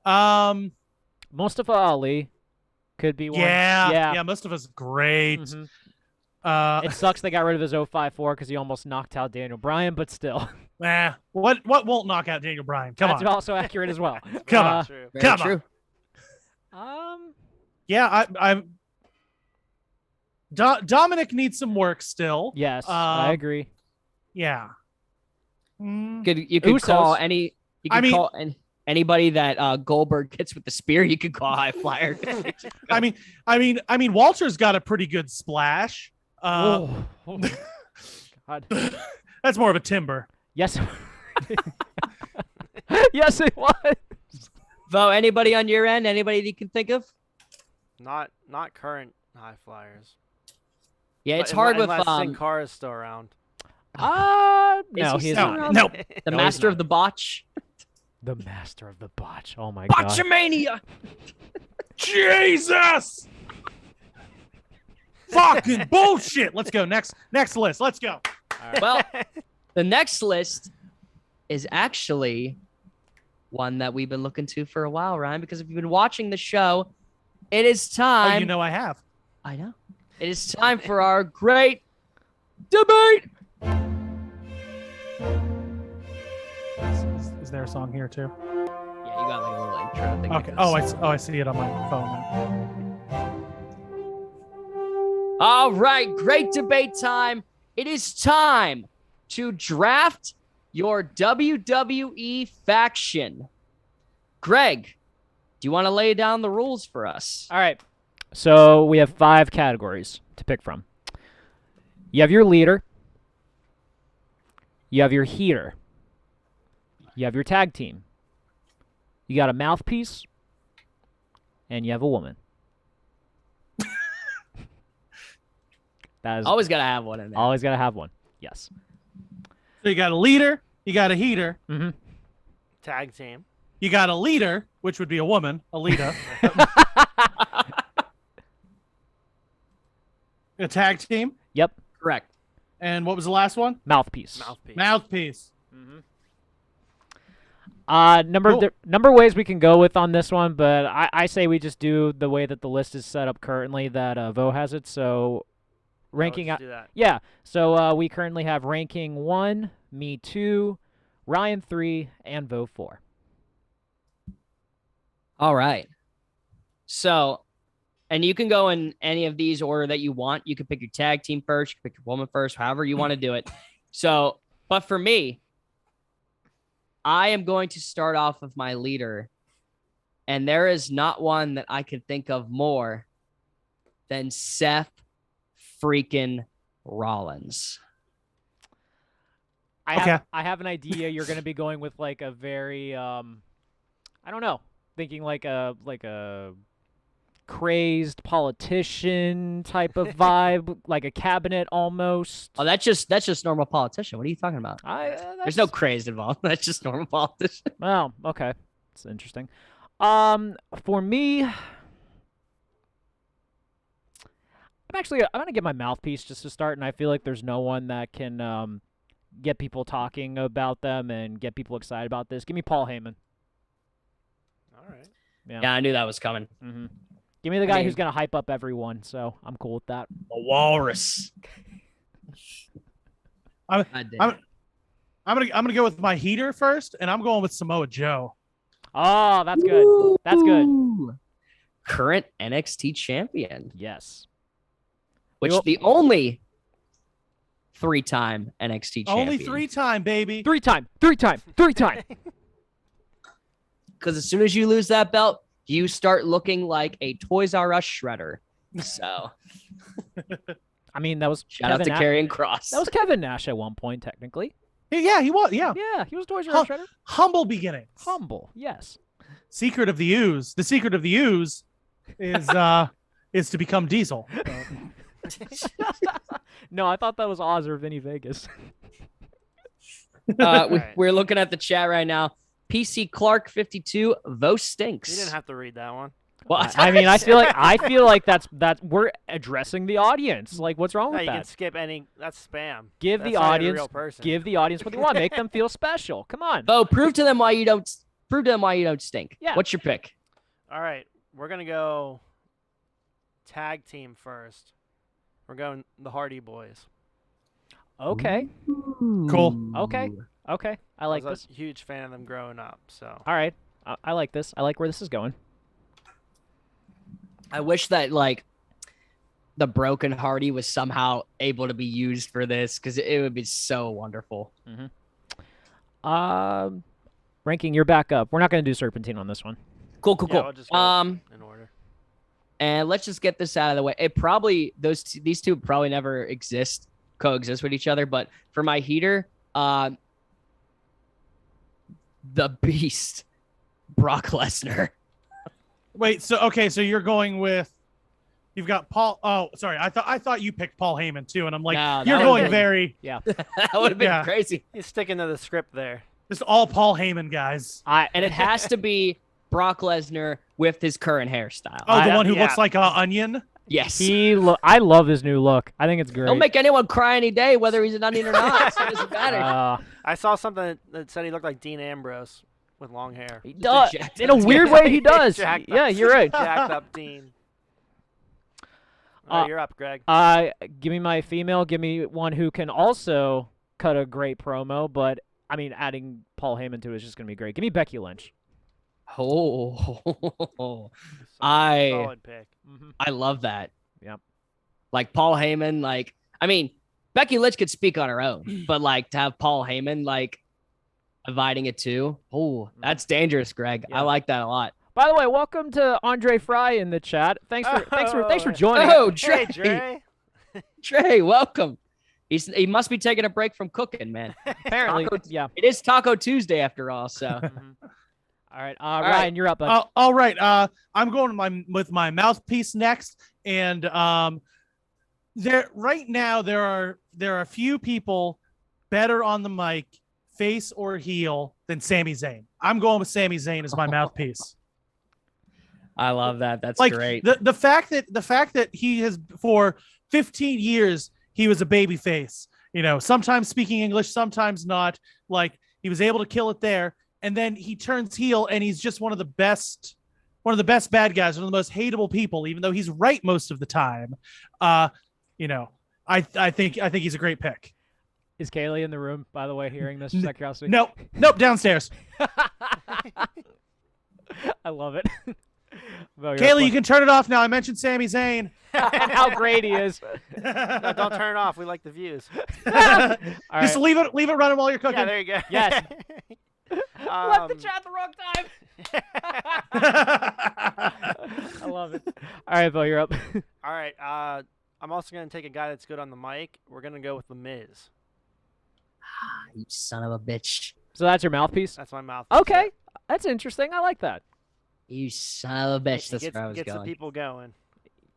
Mustafa Ali could be one. yeah, most of us great. Mhm. It It sucks they got rid of his 054 because he almost knocked out Daniel Bryan, but still. what won't knock out Daniel Bryan? Come That's on. also accurate as well. Come on. True. Very Come on. true. Yeah, I'm Dominic needs some work still. Yes, I agree. Yeah. You could Usos. call any. You could I mean- call anybody that Goldberg hits with the spear. You could call high flyer. I mean, Walter's got a pretty good splash. Oh, God. That's more of a timber. Yes. Yes, it was. Vo, anybody on your end? Anybody that you can think of? Not current high flyers. Yeah, it's But hard with unless Sin Cara is still around. No, he he's still not. around? No. the No, master he's of the botch. The master of the botch. Oh my God. Botchamania. Jesus! Fucking bullshit. Let's go. Next list. Let's go. Well, the next list is actually one that we've been looking to for a while, Ryan, because if you've been watching the show, it is time. Oh, you know I have. I know. It is time for our great debate. Is there a song here too? Yeah, you got like a little intro thing. Okay. I see it on my phone now. All right, great debate time. It is time to draft your WWE faction. Greg, do you want to lay down the rules for us? All right. So we have 5 categories to pick from. You have your leader. You have your heater. You have your tag team. You got a mouthpiece. And you have a woman. That is Always got to have one in there. always got to have one. Yes. So you got a leader, you got a heater, Mm-hmm. Tag team. you got a leader, which would be a woman, Alita. A tag team. Yep. Correct. And what was the last one? Mouthpiece. Mouthpiece. Mouthpiece. Number of ways we can go with on this one, but I say we just do the way that the list is set up currently that Vo has it. So ranking Let's do that. yeah. So we currently have ranking 1, me 2, Ryan 3, and Vo 4. All right. So, and you can go in any of these order that you want. You can pick your tag team first, you can pick your woman first, however you want to do it. So, but for me, I am going to start off with my leader, and there is not one that I could think of more than Seth freaking Rollins. I have an idea you're going to be going with like a very I don't know, thinking like a crazed politician type of vibe, like a cabinet almost. Oh, that's just normal politician. What are you talking about? There's no crazed involved. That's just normal politician. Oh, okay. It's interesting. For me, I'm gonna get my mouthpiece just to start, and I feel like there's no one that can get people talking about them and get people excited about this. Give me Paul Heyman. All right. Yeah, I knew that was coming. Mm-hmm. Give me the guy who's gonna hype up everyone. So I'm cool with that. A walrus. I'm gonna go with my heater first, and I'm going with Samoa Joe. Oh, that's good. That's good. Current NXT champion. Yes. Which the only 3-time NXT champion. Only 3-time, baby. 3-time. Because as soon as you lose that belt, you start looking like a Toys R Us shredder. So, I mean, that was shout out to Karrion Kross. That was Kevin Nash at one point, technically. Yeah, he was. Yeah, he was Toys R Us shredder. Humble beginnings. Humble, yes. Secret of the ooze. The secret of the ooze is to become Diesel. No, I thought that was Oz or Vinny Vegas. We're looking at the chat right now. PC Clark 52, Vo stinks. You didn't have to read that one. Well, I mean, I feel like that's we're addressing the audience. Like, what's wrong with You that? can skip any. That's spam. Give That's the not audience a real person. give the audience what they want. Make them feel special. Come on. Vo, prove to them why you don't stink. Yeah. What's your pick? All right, we're gonna go tag team first. We're going the Hardy Boys. Okay. Cool. Okay. I like I was this. a huge fan of them growing up. So. All right. I like this. I like where this is going. I wish that like the Broken Hardy was somehow able to be used for this because it would be so wonderful. Mm-hmm. Ranking, you're back up. We're not going to do Serpentine on this one. Cool. Yeah, we'll just go in order. And let's just get this out of the way. It probably these two probably never coexist with each other. But for my heater, the Beast, Brock Lesnar. Wait, so you're going with you've got Paul. Oh, sorry. I thought you picked Paul Heyman too, and I'm like, No, you're that going would've very that would have been crazy. He's sticking to the script there. just all Paul Heyman guys. And it has to be Brock Lesnar with his current hairstyle. Oh, the one who yeah. looks like an onion. Yes. I love his new look. I think it's great. Don't make anyone cry any day, whether he's an onion or not. So it doesn't matter. I saw something that said he looked like Dean Ambrose with long hair. He does. jacked In a up weird guy. way, he does. Jacked Yeah, up- you're right. Jacked up Dean. All right, you're up, Greg. Give me my female. Give me one who can also cut a great promo, but I mean, adding Paul Heyman to it is just going to be great. Give me Becky Lynch. Oh, Solid pick. Mm-hmm. I love that. Yep. Like Paul Heyman, like, I mean, Becky Lynch could speak on her own, but like to have Paul Heyman, like, inviting it too. Oh, that's dangerous, Greg. Yeah. I like that a lot. By the way, welcome to Andre Fry in the chat. Thanks for joining. Oh, Hey, Trey. Dre. Trey, welcome. He must be taking a break from cooking, man. Apparently, yeah. It is Taco Tuesday after all, so. Mhm. All right, right. Ryan, you're up. Bud. All right. I'm going with my mouthpiece next, and there are a few people better on the mic, face or heel, than Sami Zayn. I'm going with Sami Zayn as my mouthpiece. I love that. That's Like great. the fact that he has for 15 years he was a baby face. You know, sometimes speaking English, sometimes not. Like he was able to kill it there. and then he turns heel, and he's just one of the best bad guys, one of the most hateable people, even though he's right most of the time. I think he's a great pick. Is Kaylee in the room, by the way, hearing this? Just out of curiosity? Nope, downstairs. I love it. Well, Kaylee, you can turn it off now. I mentioned Sami Zayn. and how great he is. No, don't turn it off. We like the views. All Just right. leave it running while you're cooking. Yeah, there you go. Yes. Left the Um, chat the wrong time. I love it. All right, Bo, you're up. All right. I'm also going to take a guy that's good on the mic. We're going to go with The Miz. You son of a bitch. So that's your mouthpiece? That's my mouth. Okay. That's interesting. I like that. You son of a bitch. He That's gets, where I was gets the going. people going.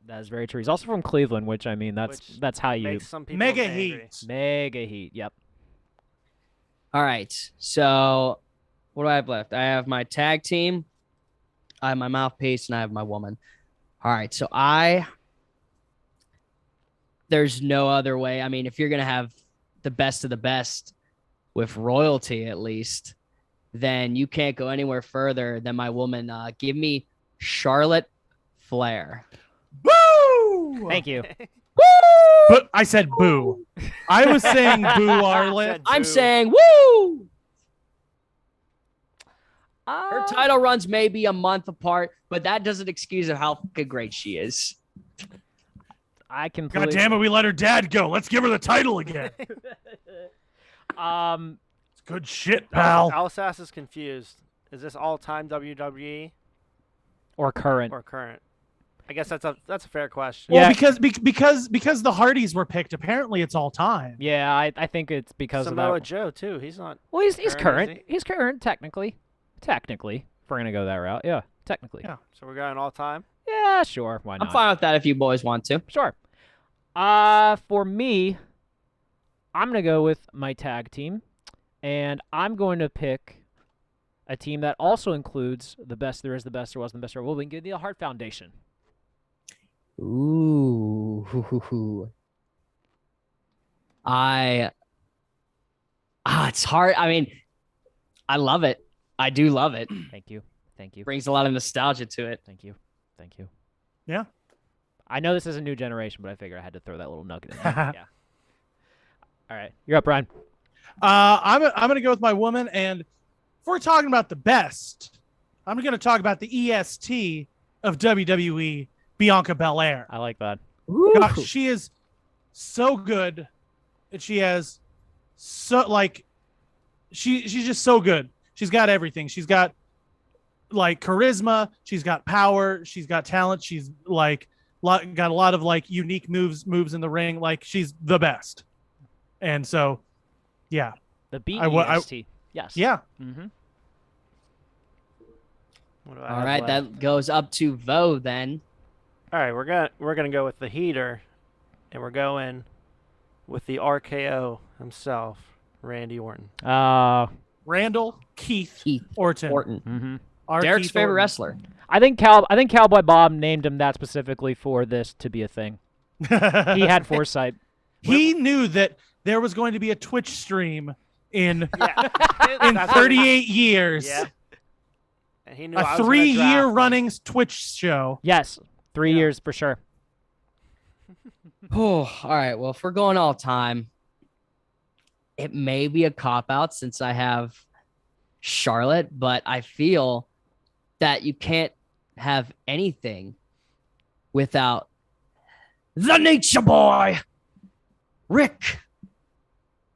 That is very true. He's also from Cleveland, which, I mean, Which that's how you... Makes some people Mega angry. heat. Mega heat, yep. All right. So what do I have left? I have my tag team, I have my mouthpiece, and I have my woman. All right. So there's no other way. I mean, if you're going to have the best of the best with royalty, at least, then you can't go anywhere further than my woman. Give me Charlotte Flair. Woo! Thank you. But I said boo. I was saying boo, Arlen. Said I'm boo. saying woo! Her Uh, title runs may be a month apart, but that doesn't excuse how fucking great she is. I God completely... damn it, we let her dad go. Let's give her the title again. It's good shit, pal. Alsace is confused. Is this all-time WWE Or current. or current? I guess that's a fair question. Well, Yeah. because the Hardys were picked, apparently it's all time. Yeah, I think it's because Samoa of that. Joe too. He's not. Well, he's current, current. is he? He's current, technically. Technically. If we're going to go that route. Yeah, technically. Yeah. So we're going all-time. Yeah, sure. Why not? I'm fine with that if you boys want to. Sure. For me, I'm going to go with my tag team, and I'm going to pick a team that also includes the best there is, the best there was, and the best there will be. Give the Hart Foundation. Ooh. It's hard. I mean, I love it. I do love it. Thank you. Thank you. Brings a lot of nostalgia to it. Thank you. Thank you. Yeah. I know this is a new generation, but I figure I had to throw that little nugget in there. Yeah. All right. You're up, Brian. I'm gonna go with my woman, and if we're talking about the best, I'm gonna talk about the EST of WWE, Bianca Belair. I like that. Gosh, she is so good, and she has so she's just so good. She's got everything. She's got like charisma. She's got power. She's got talent. She's got a lot of like unique moves in the ring. Like she's the best. And so, yeah, The BEST. Yes. yeah. Mm-hmm. What do I All have right, left? that goes up to Vo then. All right, we're gonna go with the heater, and we're going with the RKO himself, Randy Orton. Randall Keith Keith Orton. Orton. Our Derek's Keith favorite Orton. wrestler. I think Cowboy Bob named him that specifically for this to be a thing. He had foresight. He knew that there was going to be a Twitch stream in Yeah. in That's 38 years. Yeah. And he knew I A was gonna 3-year draft him. running Twitch show. Yes. 3 Yeah. years for sure. Oh, all right. Well, if we're going all time, it may be a cop out since I have Charlotte, but I feel that you can't have anything without the Nature Boy, Ric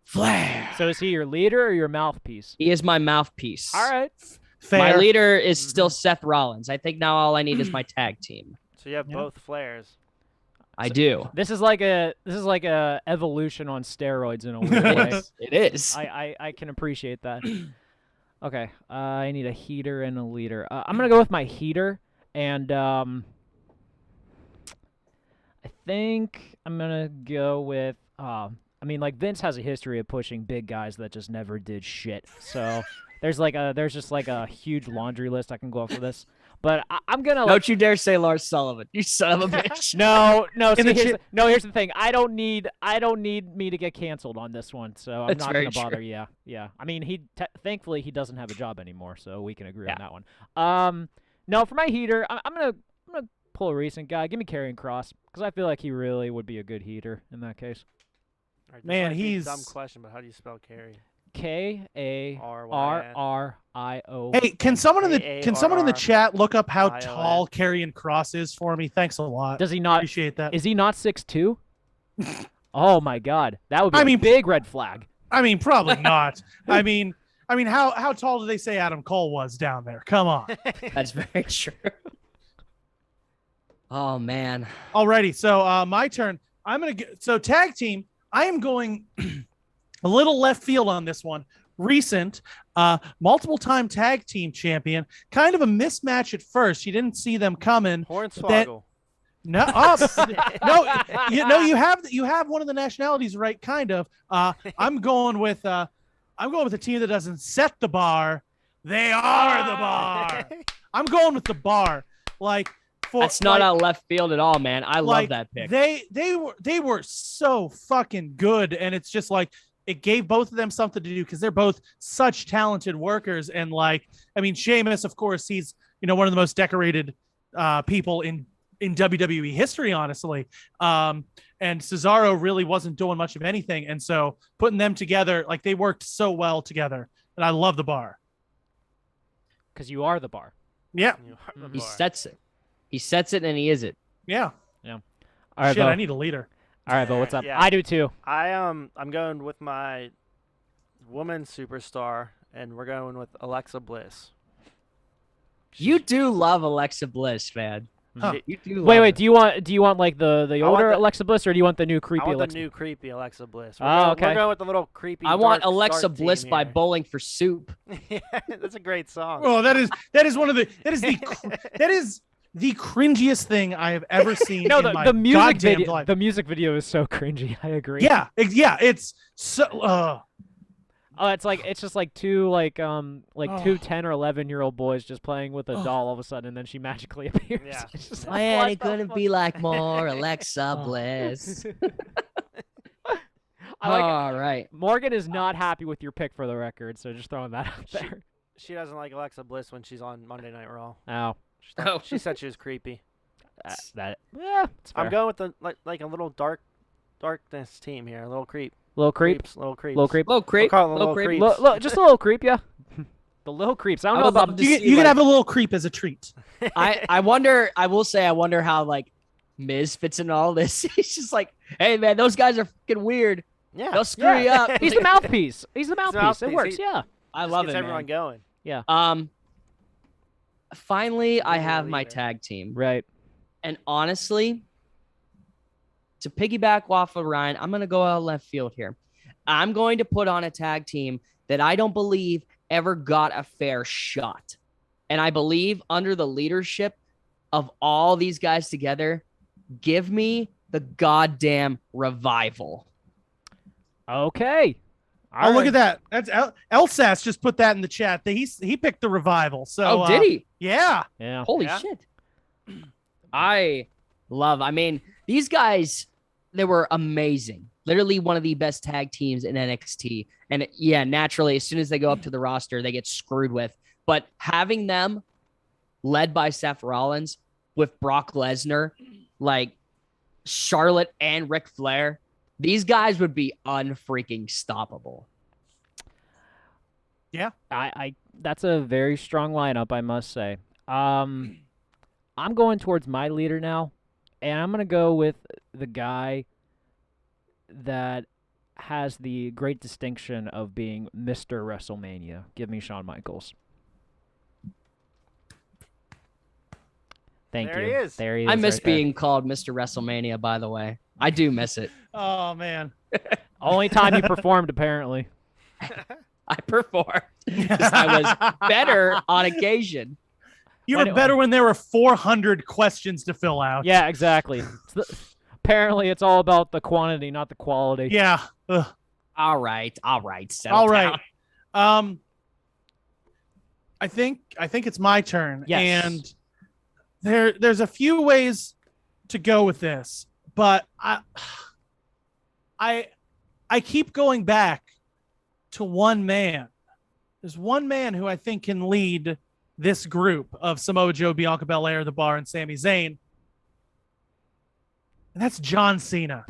Flair. So is he your leader or your mouthpiece? He is my mouthpiece. All right. Fair. My leader is still Seth Rollins. I think now all I need is my tag team. So you have Yeah. both flares. I do. This is like a evolution on steroids in a weird way. It is. I can appreciate that. Okay, I need a heater and a leader. I'm gonna go with my heater, and I think I'm gonna go with. I mean, like Vince has a history of pushing big guys that just never did shit. So there's just like a huge laundry list I can go off for this. But I'm gonna. Don't you dare say Lars Sullivan, you son of a bitch. No. In the Here's the thing. I don't need me to get canceled on this one, so I'm That's not very gonna bother. true. Yeah. I mean, thankfully he doesn't have a job anymore, so we can agree on that one. No, for my heater, I'm gonna pull a recent guy. Give me Karrion Kross because I feel like he really would be a good heater in that case. All right, this Man, might be a he's- dumb question, but how do you spell carry? Karrion. Hey, can someone in the Karrion. chat look up how Karrion. tall Karrion Kross is for me? Thanks a lot. Does he not? Appreciate that. Is he not 6'2"? Oh my God, that would be I a mean- big red flag. I mean, probably not. I mean, how tall do they say Adam Cole was down there? Come on. That's very true. Oh man. Alrighty, so my turn. So tag team. I am going a little left field on this one. Recent, multiple-time tag team champion. Kind of a mismatch at first. You didn't see them coming. Hornswoggle. No, you have one of the nationalities right. Kind of. I'm going with a team that doesn't set the bar. They are the bar. I'm going with the bar. That's not out left field at all, man. I love that pick. They were so fucking good, and it's just like it gave both of them something to do because they're both such talented workers. And Sheamus, of course, he's one of the most decorated people in WWE history, honestly. And Cesaro really wasn't doing much of anything, and so putting them together, they worked so well together. And I love the bar. Because you are the bar. Yeah, He sets it. He sets it and he is it. yeah. All right, Shit, Bo. I need a leader. All right, Bo, what's up? Yeah. I do too. I'm going with my woman superstar, and we're going with Alexa Bliss. You do love Alexa Bliss, man. Huh. You do. Wait, love wait. her. Do you want like the want older the- Alexa Bliss, or do you want the new I creepy want Alexa? the new creepy Alexa Bliss. Okay. We're going with the little creepy. I want dark Alexa Bliss team by here. Bowling for Soup. Yeah, that's a great song. Oh, that is one of the that is the cringiest thing I have ever seen No, in my the music goddamn video. life. The music video is so cringy. I agree. Yeah, it's so. Oh, it's just like two Oh. two 10 or 11-year-old boys just playing with a doll all of a sudden, and then she magically appears. Yeah. It's just Why like, ain't what it the gonna fuck? be like more Alexa Bliss? I like it. All right. Morgan is not happy with your pick for the record, so just throwing that out there. She doesn't like Alexa Bliss when she's on Monday Night Raw. Oh, She said she was creepy. it's I'm fair. going with the like a little darkness team here. A little creep. Little creep. Little creeps. Little creep. Little creep. We'll call it Little little creep. creep. Just a little creep, yeah. The little creeps. I don't I know would about love to You, see, you can like- have a little creep as a treat. I wonder. I will say. I wonder how Miz fits in all this. He's just like, hey man, those guys are fucking weird. Yeah. They'll screw you up. He's the mouthpiece. He's the the mouthpiece. It mouthpiece. works, He- yeah. I Just love gets it, everyone man. going. Finally, I You're the have my leader. tag team, Right. and honestly, to piggyback off of Ryan, I'm gonna go out left field here. I'm going to put on a tag team that I don't believe ever got a fair shot, and I believe under the leadership of all these guys together, give me the goddamn Revival. Okay. Oh, look at that. That's Elsas just put that in the chat. He picked the Revival. So Did he? Yeah. Yeah. Holy Yeah. shit. I mean, these guys, they were amazing. Literally one of the best tag teams in NXT. And yeah, naturally, as soon as they go up to the roster, they get screwed with. But having them led by Seth Rollins with Brock Lesnar, Charlotte and Ric Flair, these guys would be unfreaking stoppable. Yeah. I that's a very strong lineup, I must say. I'm going towards my leader now, and I'm going to go with the guy that has the great distinction of being Mr. WrestleMania. Give me Shawn Michaels. Thank There you. he is. There he is. I miss right there. being called Mr. WrestleMania, by the way. I do miss it. Oh man. Only time you performed, apparently. I performed because I was better on occasion. You were better when there were 400 questions to fill out. Yeah, exactly. Apparently, it's all about the quantity, not the quality. Yeah. Ugh. All right. Settle All right. down. I think it's my turn. Yes. And There's a few ways to go with this, but I keep going back to one man. There's one man who I think can lead this group of Samoa Joe, Bianca Belair, The Bar, and Sami Zayn. And that's John Cena.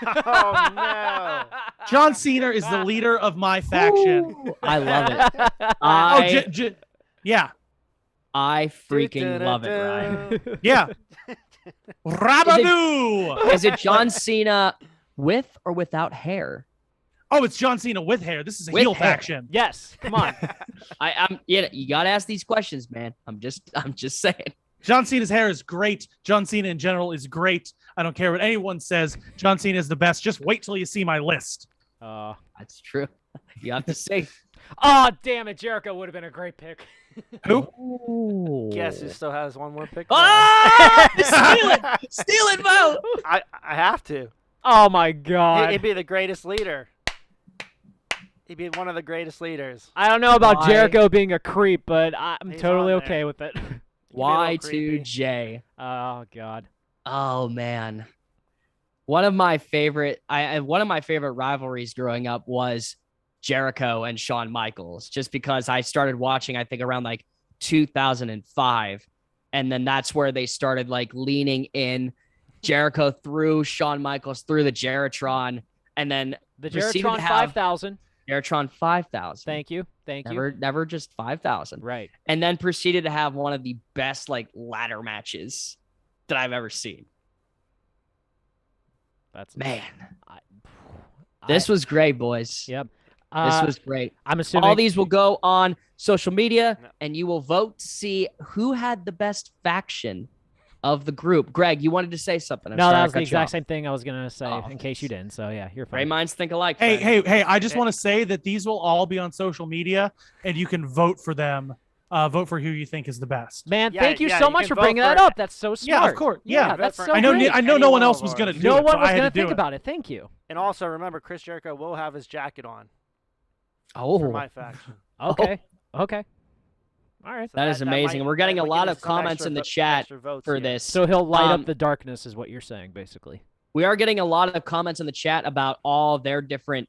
Oh, no. John Cena is the leader of my faction. Ooh, I love it. Yeah. I freaking love it, Ryan. Yeah. Rabadoo! Is it John Cena with or without hair? Oh, it's John Cena with hair. This is a With heel hair. faction. Yes, come on. I'm you gotta ask these questions, man. I'm just saying. John Cena's hair is great. John Cena in general is great. I don't care what anyone says. John Cena is the best. Just wait till you see my list. That's true. You have to say. Oh, damn it. Jericho would have been a great pick. Who? Ooh. Guess who still has one more pick? Ah! Steal it! Steal it, Mo! I have to. Oh, my God. He'd be the greatest leader. He'd be one of the greatest leaders. I don't know about Why? Jericho being a creep, but I'm He's totally on there. okay with it. Y2J. Oh, God. Oh man. One of my favorite rivalries growing up was Jericho and Shawn Michaels, just because I started watching, I think around like 2005. And then that's where they started like leaning in. Jericho threw Shawn Michaels through the Jeritron, and then The proceeded Jeritron to have 5000. Jeritron 5000. Thank you. Thank you. Never just 5,000. Right. And then proceeded to have one of the best like ladder matches that I've ever seen. That's Man, this was great, boys. Yep. This was great. I'm assuming All these will go on social media, and you will vote to see who had the best faction of the group. Greg, you wanted to say something. I'm No, sorry, that I was the cut you exact off. same thing I was going to say Oh, in case you didn't. So, yeah, you're Great fine. minds think alike. Hey, friend. hey, I just want to say that these will all be on social media, and you can vote for them. Vote for who you think is the best. Man, Yeah, thank you yeah, so you much can for vote bringing for that it. up. That's so smart. Yeah, of course. Yeah, that's for so I know. great. I know. No one else was gonna do No it. one so was I had going to do think it. about it. Thank you. And also remember, Chris Jericho will have his jacket on for Oh, my faction. Okay. Okay. All right. So that is amazing. might- We're getting that a might lot give of us some comments extra in the vo- chat extra votes for here. this. So he'll light Um, up the darkness is what you're saying, basically. We are getting a lot of comments in the chat about all their different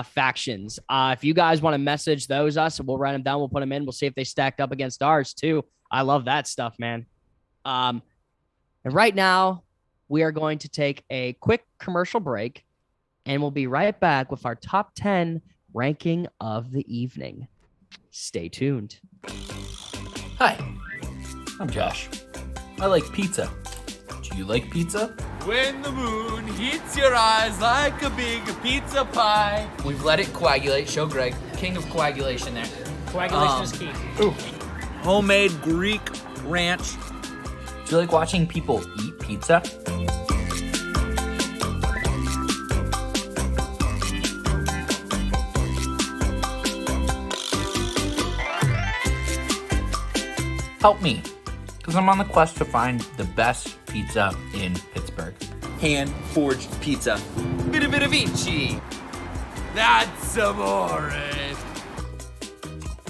factions. If you guys want to message those us, we'll write them down. We'll put them in. We'll see if they stacked up against ours too. I love that stuff, man. And right now, we are going to take a quick commercial break, and we'll be right back with our top 10 ranking of the evening. Stay tuned. Hi, I'm Josh. I like pizza. Do you like pizza? When the moon hits your eyes like a big pizza pie. We've let it coagulate. Show Greg, king of coagulation there. Coagulation is key. Homemade Greek ranch. Do you like watching people eat pizza? Help me, because I'm on the quest to find the best pizza in Pittsburgh. Hand-forged pizza. Vita Vici. That's amore.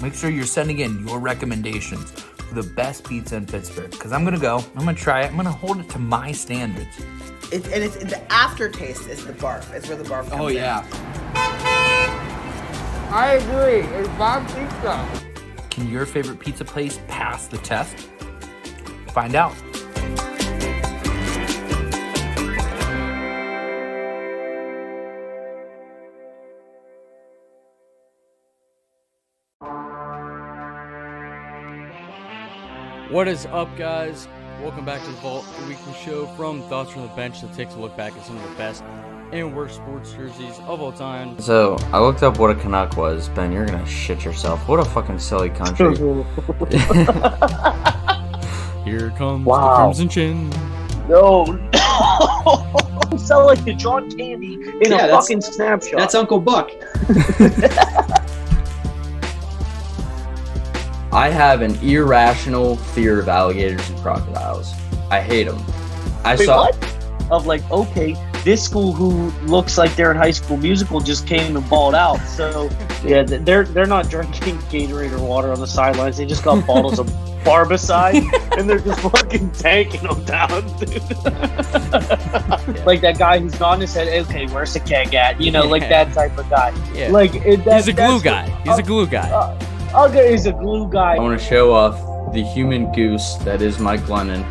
Make sure you're sending in your recommendations for the best pizza in Pittsburgh, because I'm going to go, I'm going to try it, I'm going to hold it to my standards. It's the aftertaste is the barf. Is where the barf comes Oh, in. yeah. I agree. It's bomb pizza. Can your favorite pizza place pass the test? Find out. What is up, guys? Welcome back to the Vault, a weekly show from Thoughts from the Bench that takes a look back at some of the best and worst sports jerseys of all time. So, I looked up what a Canuck was. Ben, you're gonna shit yourself. What a fucking silly country. Here comes Wow. the Crimson Chin. No. You sound like the John Candy in a fucking snapshot. That's Uncle Buck. I have an irrational fear of alligators and crocodiles. I hate them. I Wait, saw. what? Of like, okay, this school who looks like they're in High School Musical just came and balled out. So yeah, they're not drinking Gatorade or water on the sidelines. They just got bottles of barbicide, and they're just fucking tanking him down, dude. Like that guy who's gone and said, "Okay, where's the keg at?" You know, like that type of guy. Yeah. Like he's a glue guy. He's a glue guy. Okay, he's a glue guy. I want to show off the human goose that is Mike Glennon.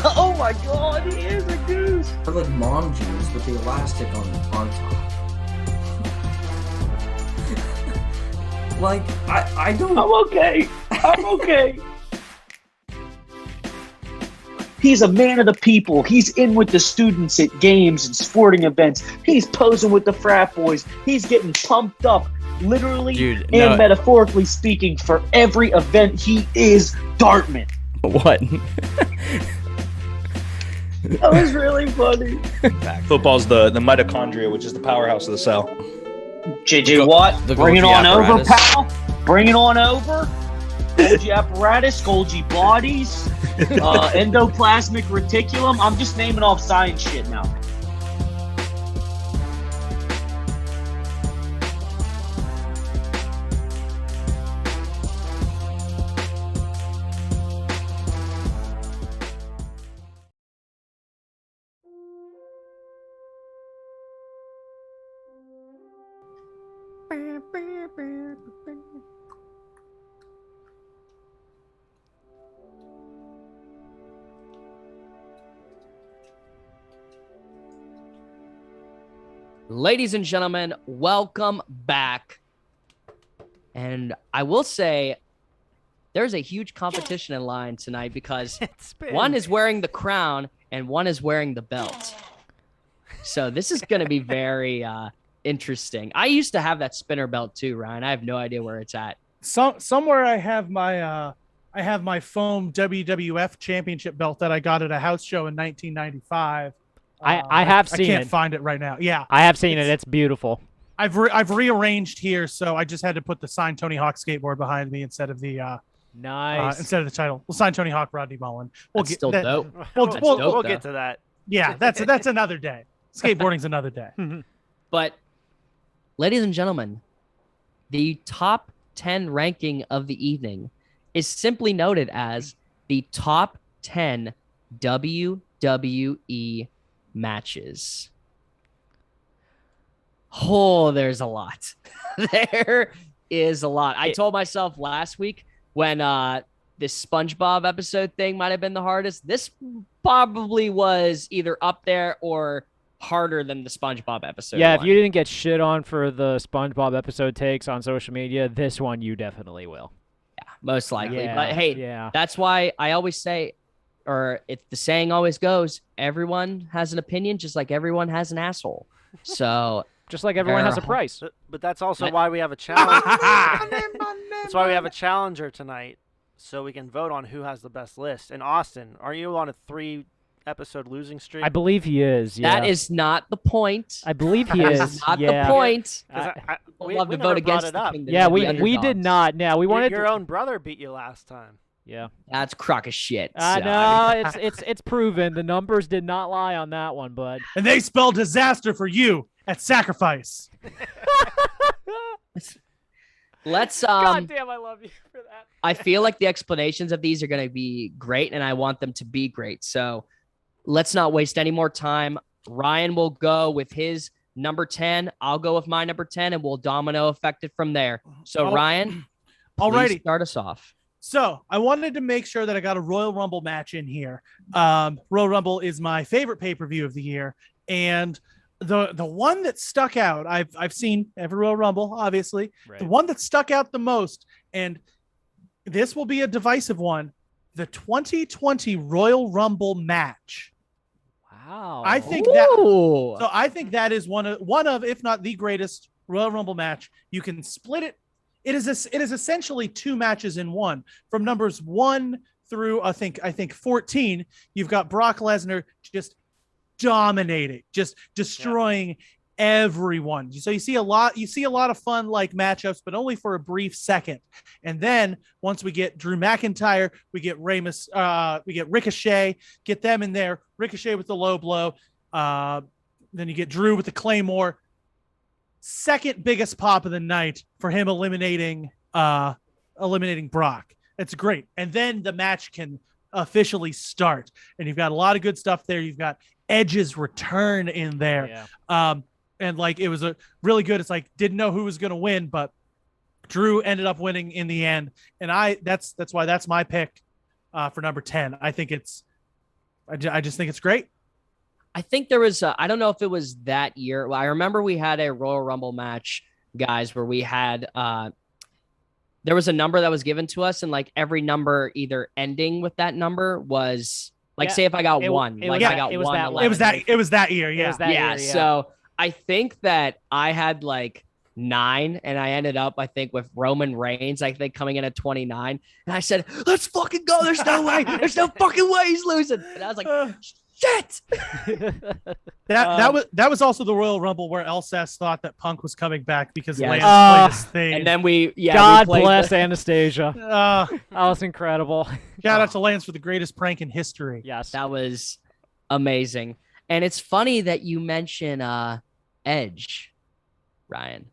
Oh my god, he is a goose. They're like mom jeans with the elastic on top. Like, I don't... I'm okay. I'm okay. He's a man of the people. He's in with the students at games and sporting events. He's posing with the frat boys. He's getting pumped up, literally and metaphorically speaking, for every event. He is Dartman. What? That was really funny. Football's the mitochondria, which is the powerhouse of the cell. JJ Watt, bring it on over, pal. Bring it on over. Golgi apparatus, Golgi bodies, endoplasmic reticulum. I'm just naming off science shit now. Ladies and gentlemen, welcome back. And I will say there's a huge competition in line tonight because one is wearing the crown and one is wearing the belt. So this is going to be very interesting. I used to have that spinner belt too, Ryan. I have no idea where it's at. Somewhere I have my foam WWF championship belt that I got at a house show in 1995. I have seen it. I can't find it right now. Yeah, I have seen it. It's beautiful. I've rearranged here, so I just had to put the signed Tony Hawk skateboard behind me instead of the nice instead of the title. We'll sign Tony Hawk, Rodney Mullen. We'll get that. Dope. We'll get to that. Yeah, that's another day. Skateboarding's another day. But, ladies and gentlemen, the top 10 ranking of the evening is simply noted as the top 10 WWE matches. Oh, there's a lot. There is a lot. I told myself last week when this SpongeBob episode thing might have been the hardest. This probably was either up there or harder than the SpongeBob episode. Yeah, if you didn't get shit on for the SpongeBob episode takes on social media, this one you definitely will. Yeah, most likely. Yeah, but hey, that's why I always say, or the saying always goes, everyone has an opinion just like everyone has an asshole. So just like everyone has a price. But that's also why we have a challenge. That's why we have a challenger tonight, so we can vote on who has the best list. And Austin, are you on a 3-episode losing streak? I believe he is. Yeah. That is not the point. I believe he is. That is not the point. We love to never vote against brought it up. the Yeah, we did not. Now we wanted your own brother beat you last time. Yeah, that's crock of shit. No, it's proven. The numbers did not lie on that one, bud. And they spell disaster for you at Sacrifice. Let's God damn, I love you for that. I feel like the explanations of these are going to be great, and I want them to be great. So let's not waste any more time. Ryan will go with his number 10. I'll go with my number 10, and we'll domino effect it from there. So Ryan, please start us off. So I wanted to make sure that I got a Royal Rumble match in here. Royal Rumble is my favorite pay-per-view of the year. And the one that stuck out, I've seen every Royal Rumble, obviously. Right. The one that stuck out the most, and this will be a divisive one, the 2020 Royal Rumble match. Wow. I think I think that is one of, if not the greatest Royal Rumble match. You can split it. It is essentially 2 matches in one. From numbers 1 through I think 14, you've got Brock Lesnar just dominating, just destroying everyone. So you see a lot of fun like matchups, but only for a brief second. And then once we get Drew McIntyre, we get we get Ricochet, get them in there. Ricochet with the low blow. Then you get Drew with the Claymore. Second biggest pop of the night for him eliminating Brock. It's great. And then the match can officially start. And you've got a lot of good stuff there. You've got Edge's return in there. And like it was a really good. It's like didn't know who was going to win, but Drew ended up winning in the end. And that's why that's my pick for number 10. I think I just think it's great. I think there was I don't know if it was that year. Well, I remember we had a Royal Rumble match, guys, where we had there was a number that was given to us, and like every number either ending with that number was like, say if I got one, I got one. It was that year. Yeah. So I think that I had like 9, and I ended up, I think, with Roman Reigns, I think, coming in at 29. And I said, let's fucking go. There's no way. There's no fucking way he's losing. And I was like, shit. that was also the Royal Rumble where LSS thought that Punk was coming back because Lance played his thing. And then God bless Anastasia. That was incredible. Shout out to Lance for the greatest prank in history. Yes. That was amazing. And it's funny that you mention Edge, Ryan.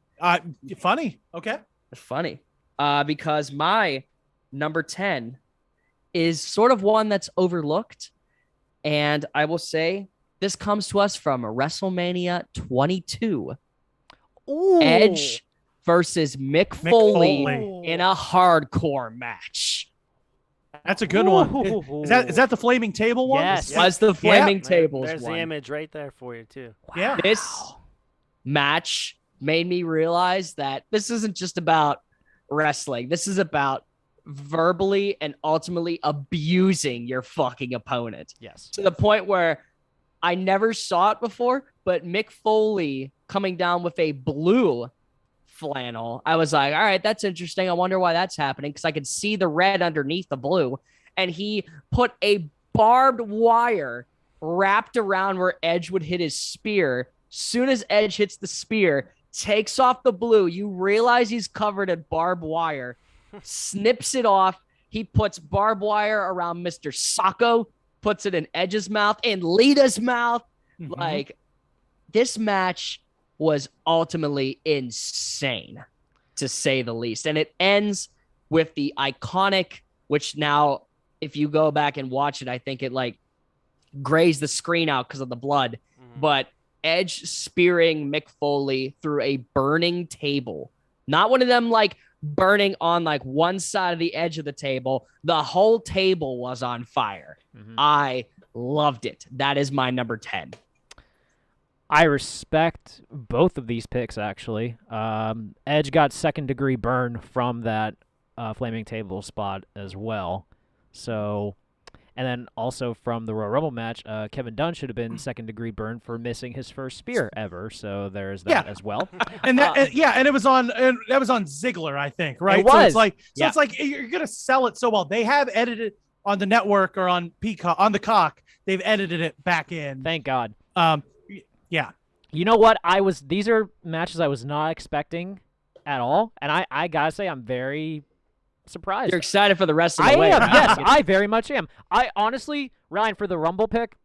Funny. Okay. Funny. Because my number 10 is sort of one that's overlooked. And I will say this comes to us from WrestleMania 22. Ooh. Edge versus Mick Foley in a hardcore match. That's a good one. Is that the flaming table one? Yes. Was the flaming tables There's one. the image right there for you, too. Wow. Yeah. This match made me realize that this isn't just about wrestling. This is about verbally and ultimately abusing your fucking opponent. Yes. To the point where I never saw it before, but Mick Foley coming down with a blue flannel, I was like, all right, that's interesting. I wonder why that's happening, because I could see the red underneath the blue. And he put a barbed wire wrapped around where Edge would hit his spear. Soon as Edge hits the spear, takes off the blue, you realize he's covered in barbed wire, snips it off. He puts barbed wire around Mr. Sacco, puts it in Edge's mouth and Lita's mouth. Like, this match was ultimately insane, to say the least. And it ends with the iconic, which now, if you go back and watch it, I think it like grazed the screen out because of the blood. But Edge spearing Mick Foley through a burning table. Not one of them like burning on like one side of the edge of the table. The whole table was on fire. I loved it. That is my number 10. I respect both of these picks, actually. Edge got second-degree burn from that flaming table spot as well. So, and then also from the Royal Rumble match, Kevin Dunn should have been second-degree burn for missing his first spear ever. So there's that as well. And that, and it was on that was on Ziggler, I think, right? It was. So it's like you're gonna sell it so well. They have edited on the network or on Peacock on the Cock. They've edited it back in. Thank God. Yeah. You know what? These are matches I was not expecting at all, and I gotta say I'm very surprised. You're excited for the rest of the way. I am. Yes, I very much am. I honestly, Ryan, for the Rumble pick,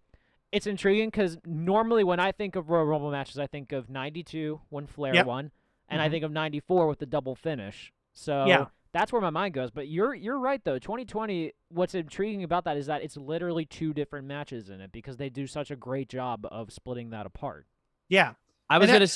it's intriguing because normally when I think of Royal Rumble matches, I think of 92 when Flair won, and I think of 94 with the double finish. So that's where my mind goes. But you're right though. 2020. What's intriguing about that is that it's literally 2 different matches in it because they do such a great job of splitting that apart. Yeah, I was gonna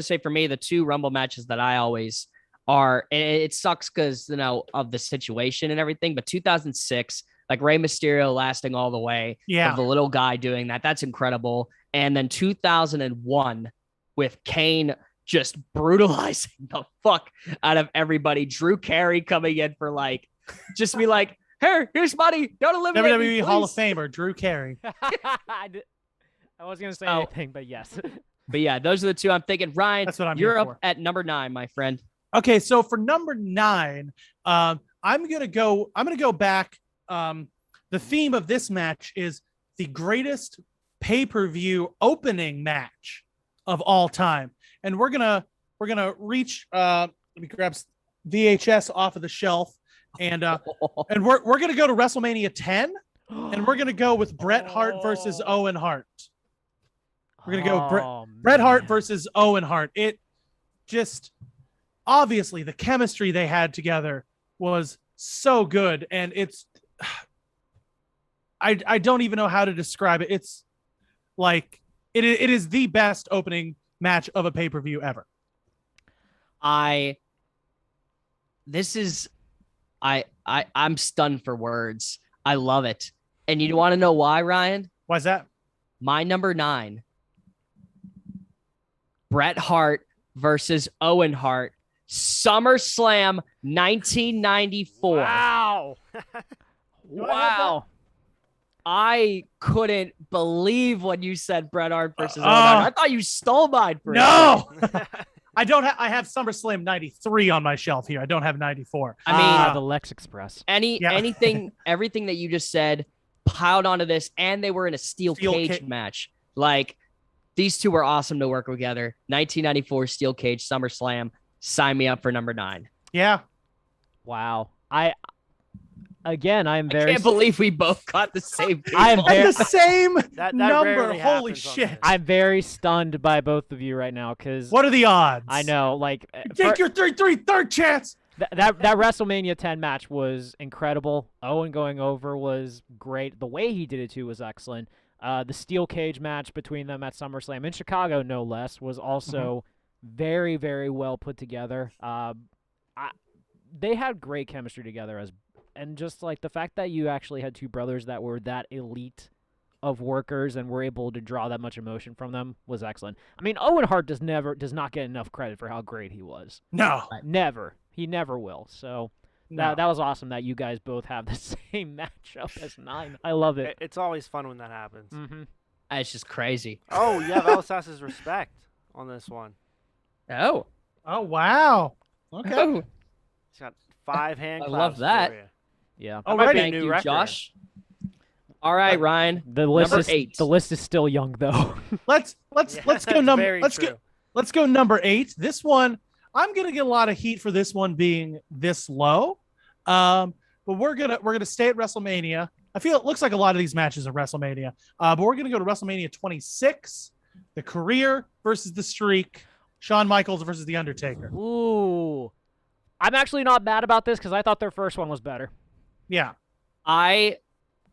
say for me the 2 Rumble matches that I always are. And it sucks because of the situation and everything. But 2006, like Rey Mysterio lasting all the way. Yeah, of the little guy doing that. That's incredible. And then 2001 with Kane just brutalizing the fuck out of everybody. Drew Carey coming in for like, just be like, here's money. Don't eliminate me, WWE Hall of Famer Drew Carey. I wasn't going to say anything, but yes. But yeah, those are the 2 I'm thinking. Ryan, that's what I'm you're here up for. at number 9, my friend. Okay, so for number 9, I'm gonna go back. The theme of this match is the greatest pay-per-view opening match of all time. And we're gonna reach. Let me grab VHS off of the shelf, and we're gonna go to WrestleMania 10, and we're gonna go with Bret Hart versus Owen Hart. We're gonna go Bret Hart versus Owen Hart. It just obviously the chemistry they had together was so good, and it's I don't even know how to describe it. It's like it is the best opening match of a pay-per-view ever. I'm stunned for words. I love it. And you want to know why, Ryan? Why's that? My number 9. Bret Hart versus Owen Hart. SummerSlam 1994. Wow. Wow. I couldn't believe when you said Bret Hart versus Owen Hart. I thought you stole mine for No. I don't have. I have SummerSlam 93 on my shelf here. I don't have 94. I mean, the Lex Express. Everything that you just said piled onto this, and they were in a steel cage match. Like, these two were awesome to work together. 1994 steel cage SummerSlam. Sign me up for number 9. Yeah. Wow. I can't believe we both got the same. The same that number. rarely Holy happens on shit! this. I'm very stunned by both of you right now because What are the odds? I know, like, Take your 3-3 third chance. that WrestleMania 10 match was incredible. Owen going over was great. The way he did it too was excellent. The steel cage match between them at SummerSlam in Chicago, no less, was also very, very well put together. They had great chemistry together and just like the fact that you actually had two brothers that were that elite of workers and were able to draw that much emotion from them was excellent. I mean, Owen Hart does not get enough credit for how great he was. No. Never. He never will. So that was awesome that you guys both have the same matchup as 9. I love it. It's always fun when that happens. Mm-hmm. It's just crazy. Oh, you have Elisas's respect on this one. Oh. Oh, wow. Okay. Oh. He's got 5 hand I claps love that. for you. Yeah. That might be a Thank new you, record. Josh. All right, Ryan. The list number is 8. The list is still young though. Let's go number. True. Let's go number 8. This one, I'm gonna get a lot of heat for this one being this low. But we're gonna stay at WrestleMania. I feel it looks like a lot of these matches are WrestleMania. But we're gonna go to WrestleMania 26, the career versus the streak, Shawn Michaels versus The Undertaker. Ooh. I'm actually not mad about this because I thought their first one was better. Yeah. I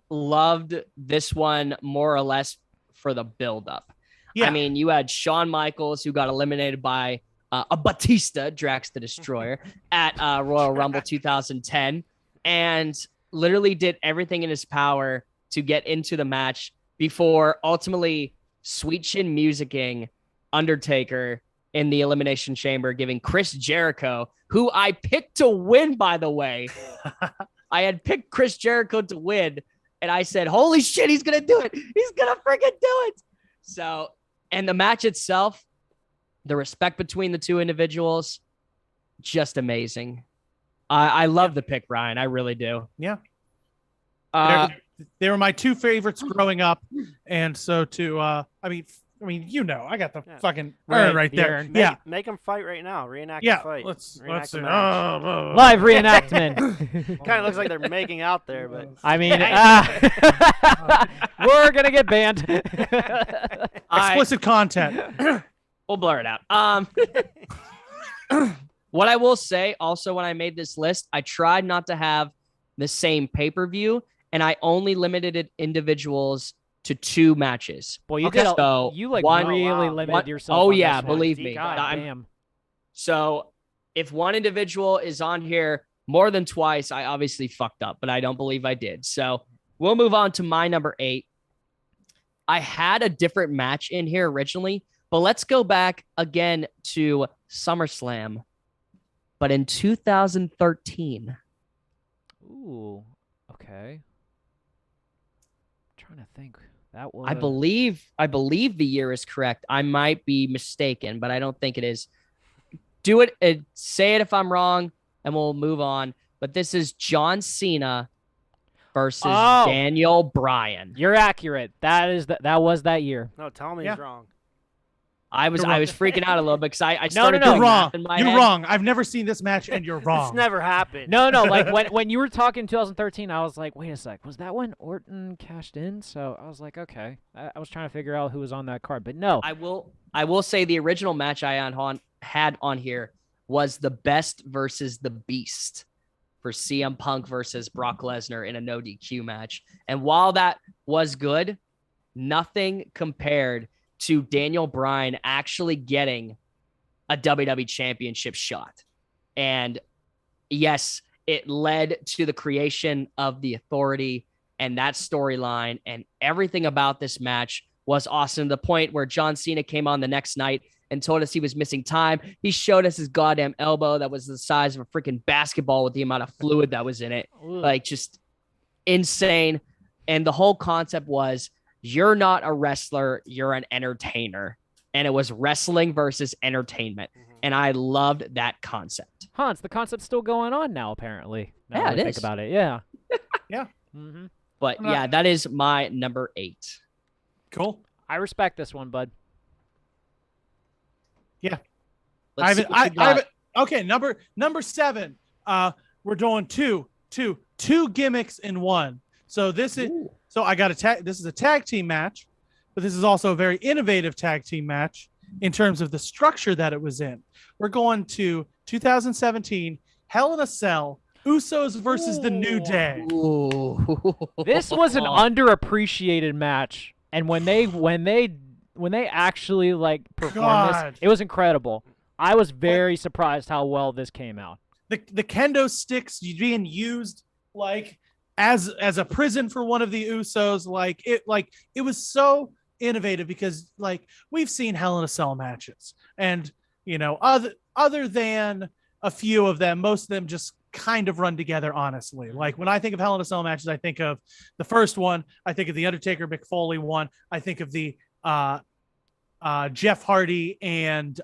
loved this one more or less for the build-up. Yeah. I mean, you had Shawn Michaels, who got eliminated by a Batista, Drax the Destroyer, at Royal Rumble 2010, and literally did everything in his power to get into the match before ultimately sweet chin musicking Undertaker in the Elimination Chamber, giving Chris Jericho, who I picked to win, by the way. I had picked Chris Jericho to win, and I said, holy shit, he's going to do it. He's going to freaking do it. So, and the match itself, the respect between the two individuals, just amazing. I love the pick, Ryan. I really do. Yeah. They were my two favorites growing up. And so I mean, I got the fucking urn right there. Yeah. Make them fight right now. Reenact Yeah. the fight. Let's Reenact see. the match. Live reenactment. Kind of looks like they're making out there, but I mean, we're gonna get banned. Explicit content. We'll blur it out. What I will say also, when I made this list, I tried not to have the same pay-per-view, and I only limited individuals to 2 matches. Well, you Okay, did. so You like one- really limited one- yourself. Oh on yeah, this one. believe me. God I'm- damn. So if one individual is on here more than twice, I obviously fucked up, but I don't believe I did. So we'll move on to my number 8. I had a different match in here originally, but let's go back again to SummerSlam. But in 2013. Ooh. Okay. Trying to think. That was. I believe the year is correct. I might be mistaken, but I don't think it is. Do it. Say it if I'm wrong, and we'll move on. But this is John Cena versus Daniel Bryan. You're accurate. That was that year. no, tell me he's wrong. I was freaking out a little bit because I No, started no, doing You're wrong. math in my You're head. wrong. I've never seen this match, and you're wrong. It's never happened. No. Like when you were talking 2013, I was like, wait a sec, was that when Orton cashed in? So I was like, okay. I was trying to figure out who was on that card, but no. I will say the original match I had on here was the Best versus the Beast. for CM Punk versus Brock Lesnar in a no DQ match. And while that was good, nothing compared to Daniel Bryan actually getting a WWE Championship shot. And yes, it led to the creation of the Authority and that storyline, and everything about this match was awesome. The point where John Cena came on the next night and told us he was missing time. He showed us his goddamn elbow that was the size of a freaking basketball with the amount of fluid that was in it. Like, just insane. And the whole concept was, you're not a wrestler, you're an entertainer. And it was wrestling versus entertainment. And I loved that concept. Hans, the concept's still going on now, apparently. Now Yeah, that I it think is. about it. Yeah. Yeah. Mm-hmm. But yeah, that is my number 8. Cool. I respect this one, bud. Yeah. Let's see what you got. Okay, number 7. We're doing two gimmicks in one. So this is I got this is a tag team match, but this is also a very innovative tag team match in terms of the structure that it was in. We're going to 2017 Hell in a Cell, Usos versus the New Day. This was an underappreciated match, and when they actually like performed this, it was incredible. I was very surprised how well this came out. The kendo sticks being used like as a prison for one of the Usos, it was so innovative, because like we've seen Hell in a Cell matches, and other than a few of them, most of them just kind of run together, honestly. Like when I think of Hell in a Cell matches, I think of the first one, I think of the Undertaker Mick Foley one, I think of the Jeff Hardy and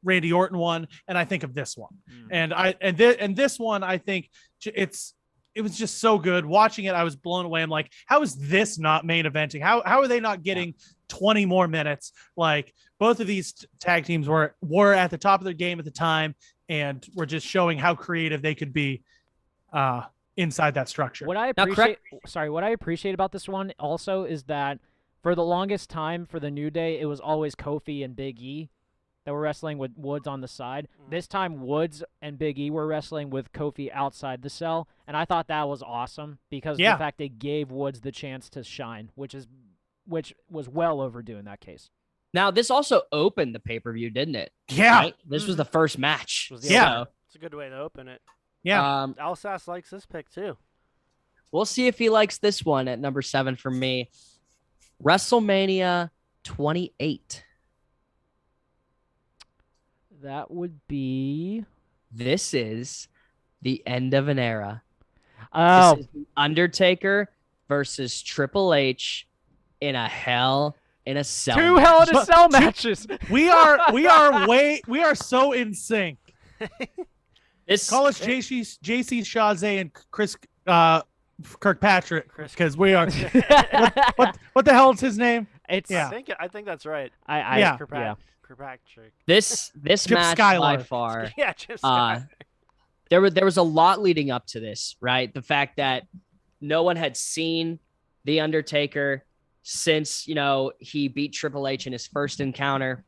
Randy Orton one, and I think of this one. And this one, I think it was just so good. Watching it, I was blown away. I'm like, how is this not main eventing? How are they not getting 20 more minutes? Like, both of these tag teams were at the top of their game at the time, and were just showing how creative they could be inside that structure. What I appreciate about this one also is that for the longest time for the New Day, it was always Kofi and Big E that were wrestling with Woods on the side. This time, Woods and Big E were wrestling with Kofi outside the cell, and I thought that was awesome because of the fact it gave Woods the chance to shine, which was well overdue in that case. Now, this also opened the pay-per-view, didn't it? Yeah. Right? This was the first match. Yeah. It's a good way to open it. Yeah. Alsace likes this pick, too. We'll see if he likes this one at number 7 for me. WrestleMania 28. That would be... This is the end of an era. Oh. This is the Undertaker versus Triple H in a Hell in a Cell. 2 Hell in a Cell matches. We are so in sync. Call us JC Chazé and Chris Kirkpatrick, because we are. what the hell is his name? I think that's right. Kirkpatrick. This match by far. Yeah, Chip Skyler. There was a lot leading up to this, right? The fact that no one had seen the Undertaker since he beat Triple H in his first encounter.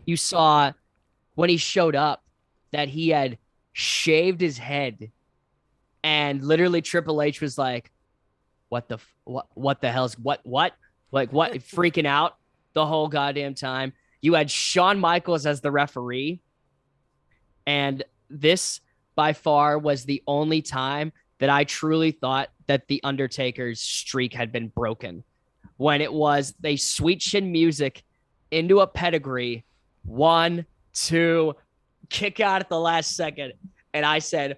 You saw when he showed up that he had shaved his head, and literally Triple H was like, what the hell's what freaking out the whole goddamn time. You had Shawn Michaels as the referee, and this by far was the only time that I truly thought that the Undertaker's streak had been broken, when it was they sweet chin music into a pedigree, 1, 2, kick out at the last second. And I said,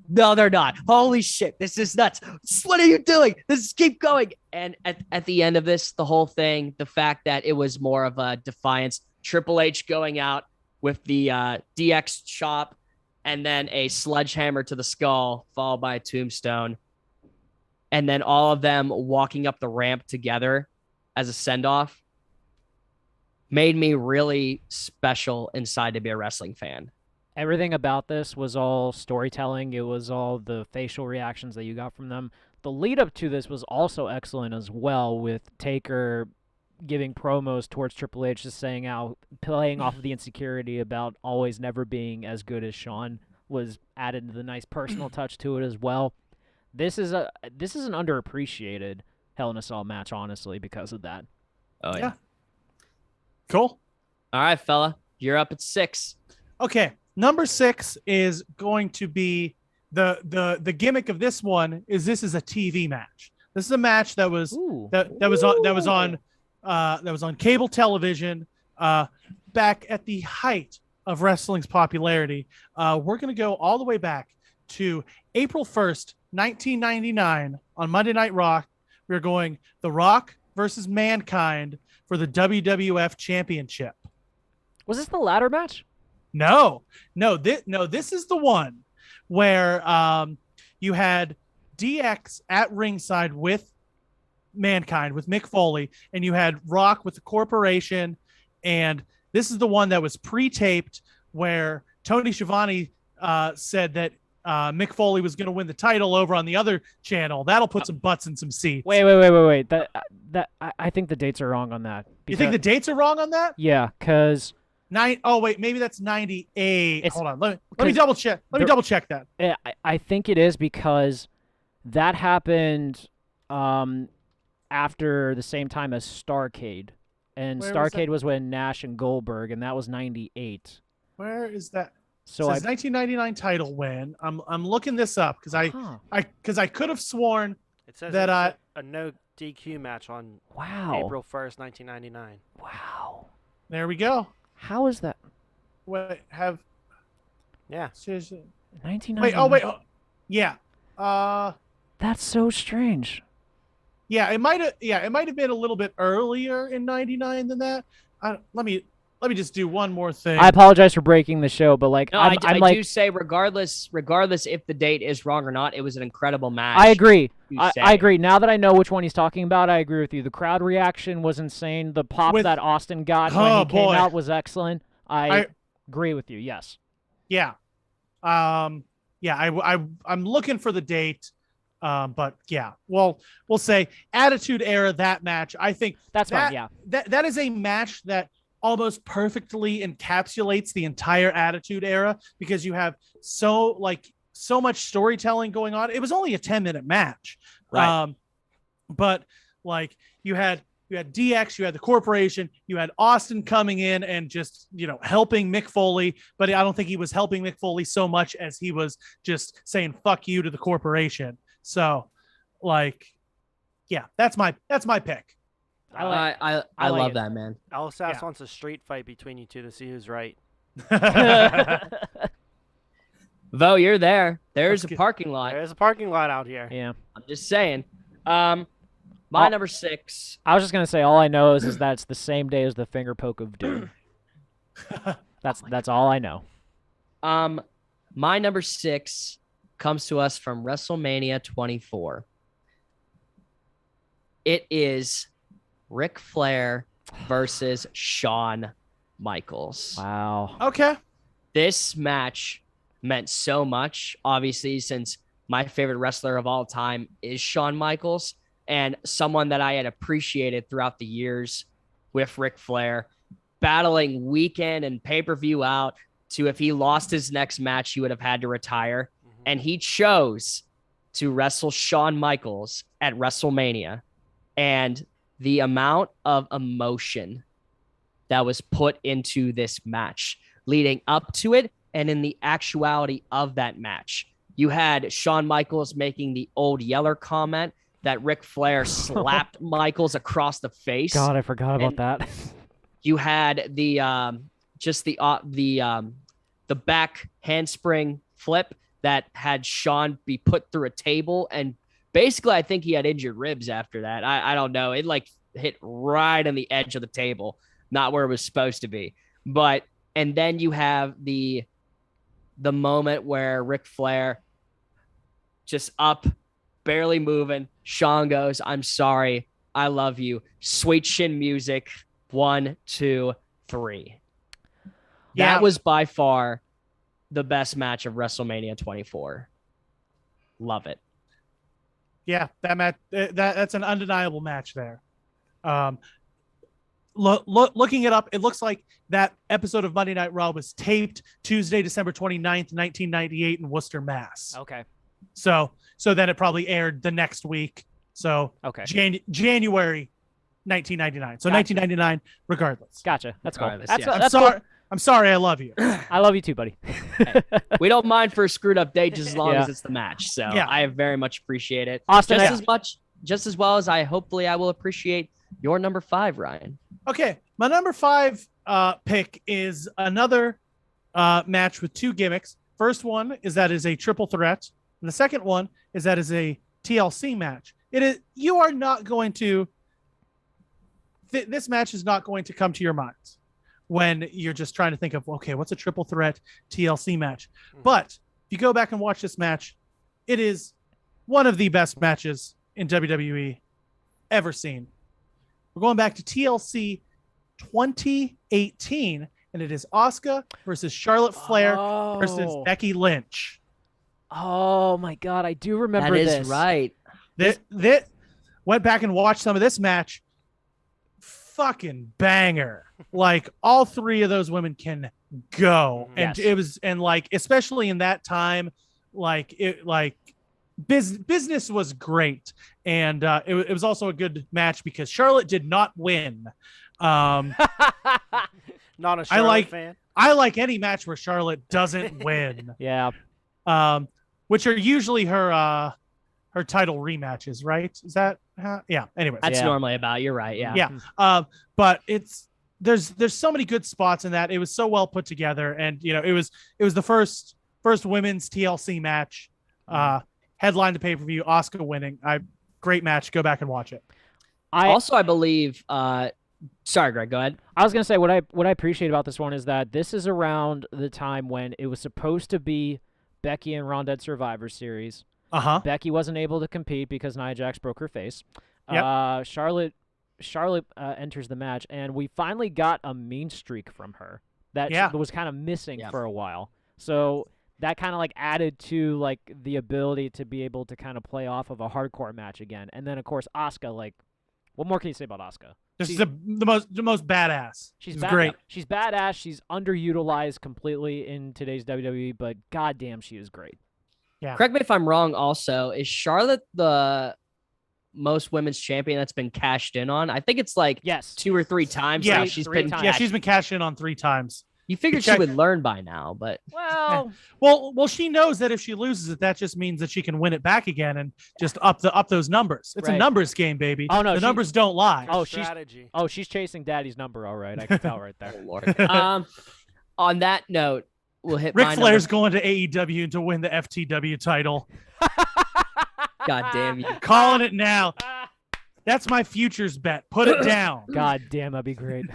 no, they're not. Holy shit, this is nuts. What are you doing? Keep going. And at the end of this, the whole thing, the fact that it was more of a defiance, Triple H going out with the DX chop and then a sledgehammer to the skull, followed by a tombstone. And then all of them walking up the ramp together as a send-off made me really special inside to be a wrestling fan. Everything about this was all storytelling. It was all the facial reactions that you got from them. The lead up to this was also excellent as well, with Taker giving promos towards Triple H, just playing off of the insecurity about always never being as good as Shawn was added the nice personal touch to it as well. This is an underappreciated Hell in a Cell match, honestly, because of that. Oh yeah. Cool. All right, fella, you're up at 6. Okay, number 6 is going to be the gimmick of this one is this is a TV match. This is a match that was on cable television back at the height of wrestling's popularity. We're going to go all the way back to April 1st, 1999 on Monday Night Raw. We're going The Rock versus Mankind for the WWF Championship. Was this the ladder match? No, this is the one where you had DX at ringside with Mankind, with Mick Foley, and you had Rock with the Corporation, and this is the one that was pre-taped where Tony Schiavone said that Mick Foley was going to win the title over on the other channel. That'll put some butts in some seats. Wait. I think the dates are wrong on that. You think the dates are wrong on that? Yeah, because... maybe that's 98. Hold on. Let me double check. Let me double check that. I think it is because that happened after the same time as Starrcade. And Starrcade was when Nash and Goldberg, and that was 98. Where is that? So it says 1999 title win. I'm looking this up because I could have sworn it says that a no DQ match on April 1st, 1999. Wow. There we go. How is that? Wait, yeah. 1999. Yeah. That's so strange. Yeah, it might have been a little bit earlier in 99 than that. Let me just do one more thing. I apologize for breaking the show, but I do say regardless if the date is wrong or not, it was an incredible match. I agree. I agree. Now that I know which one he's talking about, I agree with you. The crowd reaction was insane. The pop that Austin got when he came out was excellent. I agree with you. Yes. Yeah. I'm looking for the date. But yeah, well, we'll say Attitude Era, that match. I think that's fine. Yeah. That is a match that almost perfectly encapsulates the entire Attitude Era because you have so much storytelling going on. It was only a 10-minute match. Right. But like you had DX, you had the Corporation, you had Austin coming in and just, helping Mick Foley, but I don't think he was helping Mick Foley so much as he was just saying fuck you to the Corporation. So that's my pick. I love that, man. Alsace wants a street fight between you two to see who's right. Vo, you're there. There's a parking lot. There's a parking lot out here. Yeah. I'm just saying. My number 6. I was just gonna say all I know is that it's the same day as the finger poke of doom. That's all I know. My number 6 comes to us from WrestleMania 24. It is Ric Flair versus Shawn Michaels. Wow. Okay. This match meant so much, obviously, since my favorite wrestler of all time is Shawn Michaels, and someone that I had appreciated throughout the years with Ric Flair, battling weekend and pay-per-view out to if he lost his next match, he would have had to retire. And he chose to wrestle Shawn Michaels at WrestleMania. And the amount of emotion that was put into this match leading up to it and in the actuality of that match. You had Shawn Michaels making the Old Yeller comment that Ric Flair slapped Michaels across the face. God, I forgot about that. You had the back handspring flip that had Shawn be put through a table, and basically I think he had injured ribs after that. I don't know. It hit right on the edge of the table, not where it was supposed to be. And then you have the moment where Ric Flair just up, barely moving. Shawn goes, "I'm sorry. I love you." Sweet chin music. 1, 2, 3. Yeah. That was by far the best match of WrestleMania 24. Love it. Yeah, that match that's an undeniable match there. looking it up, it looks like that episode of Monday Night Raw was taped Tuesday, December 29th, 1998 in Worcester, Mass. Okay. So then it probably aired the next week. So okay. January 1999. So gotcha. 1999 regardless. Gotcha. That's cool. That's cool. I'm sorry. I love you. I love you too, buddy. Hey, we don't mind for a screwed up date just as long as it's the match. So I very much appreciate it. Austin, just as well as I will appreciate your number 5, Ryan. Okay. My number 5 pick is another match with 2 gimmicks. First one is that is a triple threat. And the second one is that is a TLC match. You are not going to this match is not going to come to your minds when you're just trying to think of, okay, what's a triple threat TLC match? But if you go back and watch this match, it is one of the best matches in WWE ever seen. We're going back to TLC 2018, and it is Asuka versus Charlotte Flair versus Becky Lynch. Oh my God, I do remember this. That is right. That went back and watched some of this match. Fucking banger. Like all 3 of those women can go. And it was, and like, especially in that time, business was great. And it was also a good match because Charlotte did not win. Not a Charlotte fan. I like any match where Charlotte doesn't win. Yeah. Which are usually her title rematches, right? Is that yeah. Anyways, that's normally about. You're right. Yeah. Yeah. But there's so many good spots in that. It was so well put together, and it was the first women's TLC match, headline the pay per view. Asuka winning. Great match. Go back and watch it. I believe. Sorry, Greg. Go ahead. I was gonna say what I appreciate about this one is that this is around the time when it was supposed to be Becky and Ronda at Survivor Series. Becky wasn't able to compete because Nia Jax broke her face. Yep. Charlotte enters the match, and we finally got a mean streak from her that was kind of missing for a while. So that kind of like added to like the ability to be able to kind of play off of a hardcore match again. And then of course Asuka, like, what more can you say about Asuka? She's the most badass. She's great. She's badass. She's underutilized completely in today's WWE, but goddamn, she is great. Yeah. Correct me if I'm wrong. Also, is Charlotte the most women's champion that's been cashed in on? I think it's like 2 or 3 times. Yeah, she's been cashed in on 3 times. You figured she would learn by now, but well, she knows that if she loses it, that just means that she can win it back again and just up those numbers. It's a numbers game, baby. Oh no, the numbers don't lie. She's chasing Daddy's number. All right, I can tell right there. Oh, Lord. On that note, we'll hit. Ric Flair's going to AEW to win the FTW title. God damn you! Calling it now. That's my futures bet. Put it down. God damn, that'd be great.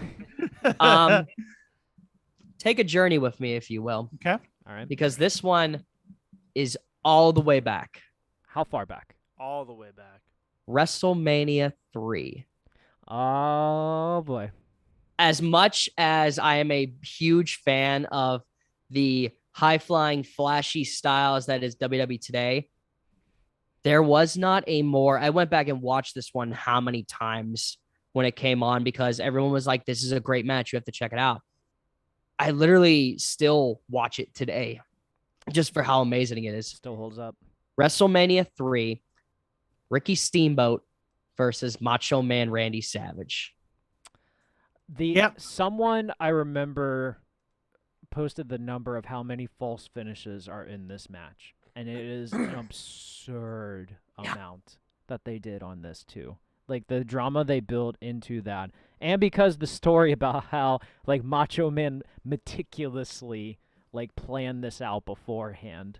Take a journey with me, if you will. Okay. All right. Because this one is all the way back. How far back? All the way back. WrestleMania 3. Oh, boy. As much as I am a huge fan of the high-flying, flashy styles that is WWE today, there was not a more... I went back and watched this one how many times when it came on because everyone was like, this is a great match. You have to check it out. I literally still watch it today just for how amazing it is. Still holds up. WrestleMania 3, Ricky Steamboat versus Macho Man Randy Savage. Someone I remember posted the number of how many false finishes are in this match, and it is an absurd amount that they did on this too. Like the drama they built into that. And because the story about how like Macho meticulously like planned this out beforehand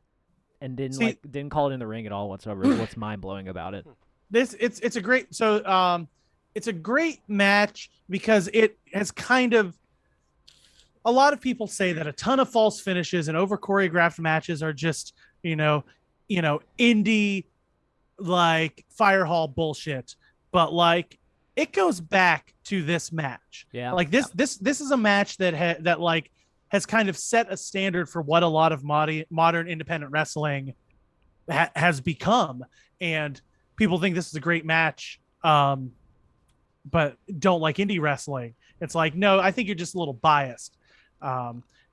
and didn't call it in the ring at all whatsoever is what's mind blowing about it. It's a great it's a great match because it has kind of a lot of people say that a ton of false finishes and over choreographed matches are just, indie like fire hall bullshit. But like it goes back to this match. Yeah. Like this is a match that has kind of set a standard for what a lot of modern independent wrestling has become. And people think this is a great match, but don't like indie wrestling. It's like, no, I think you're just a little biased.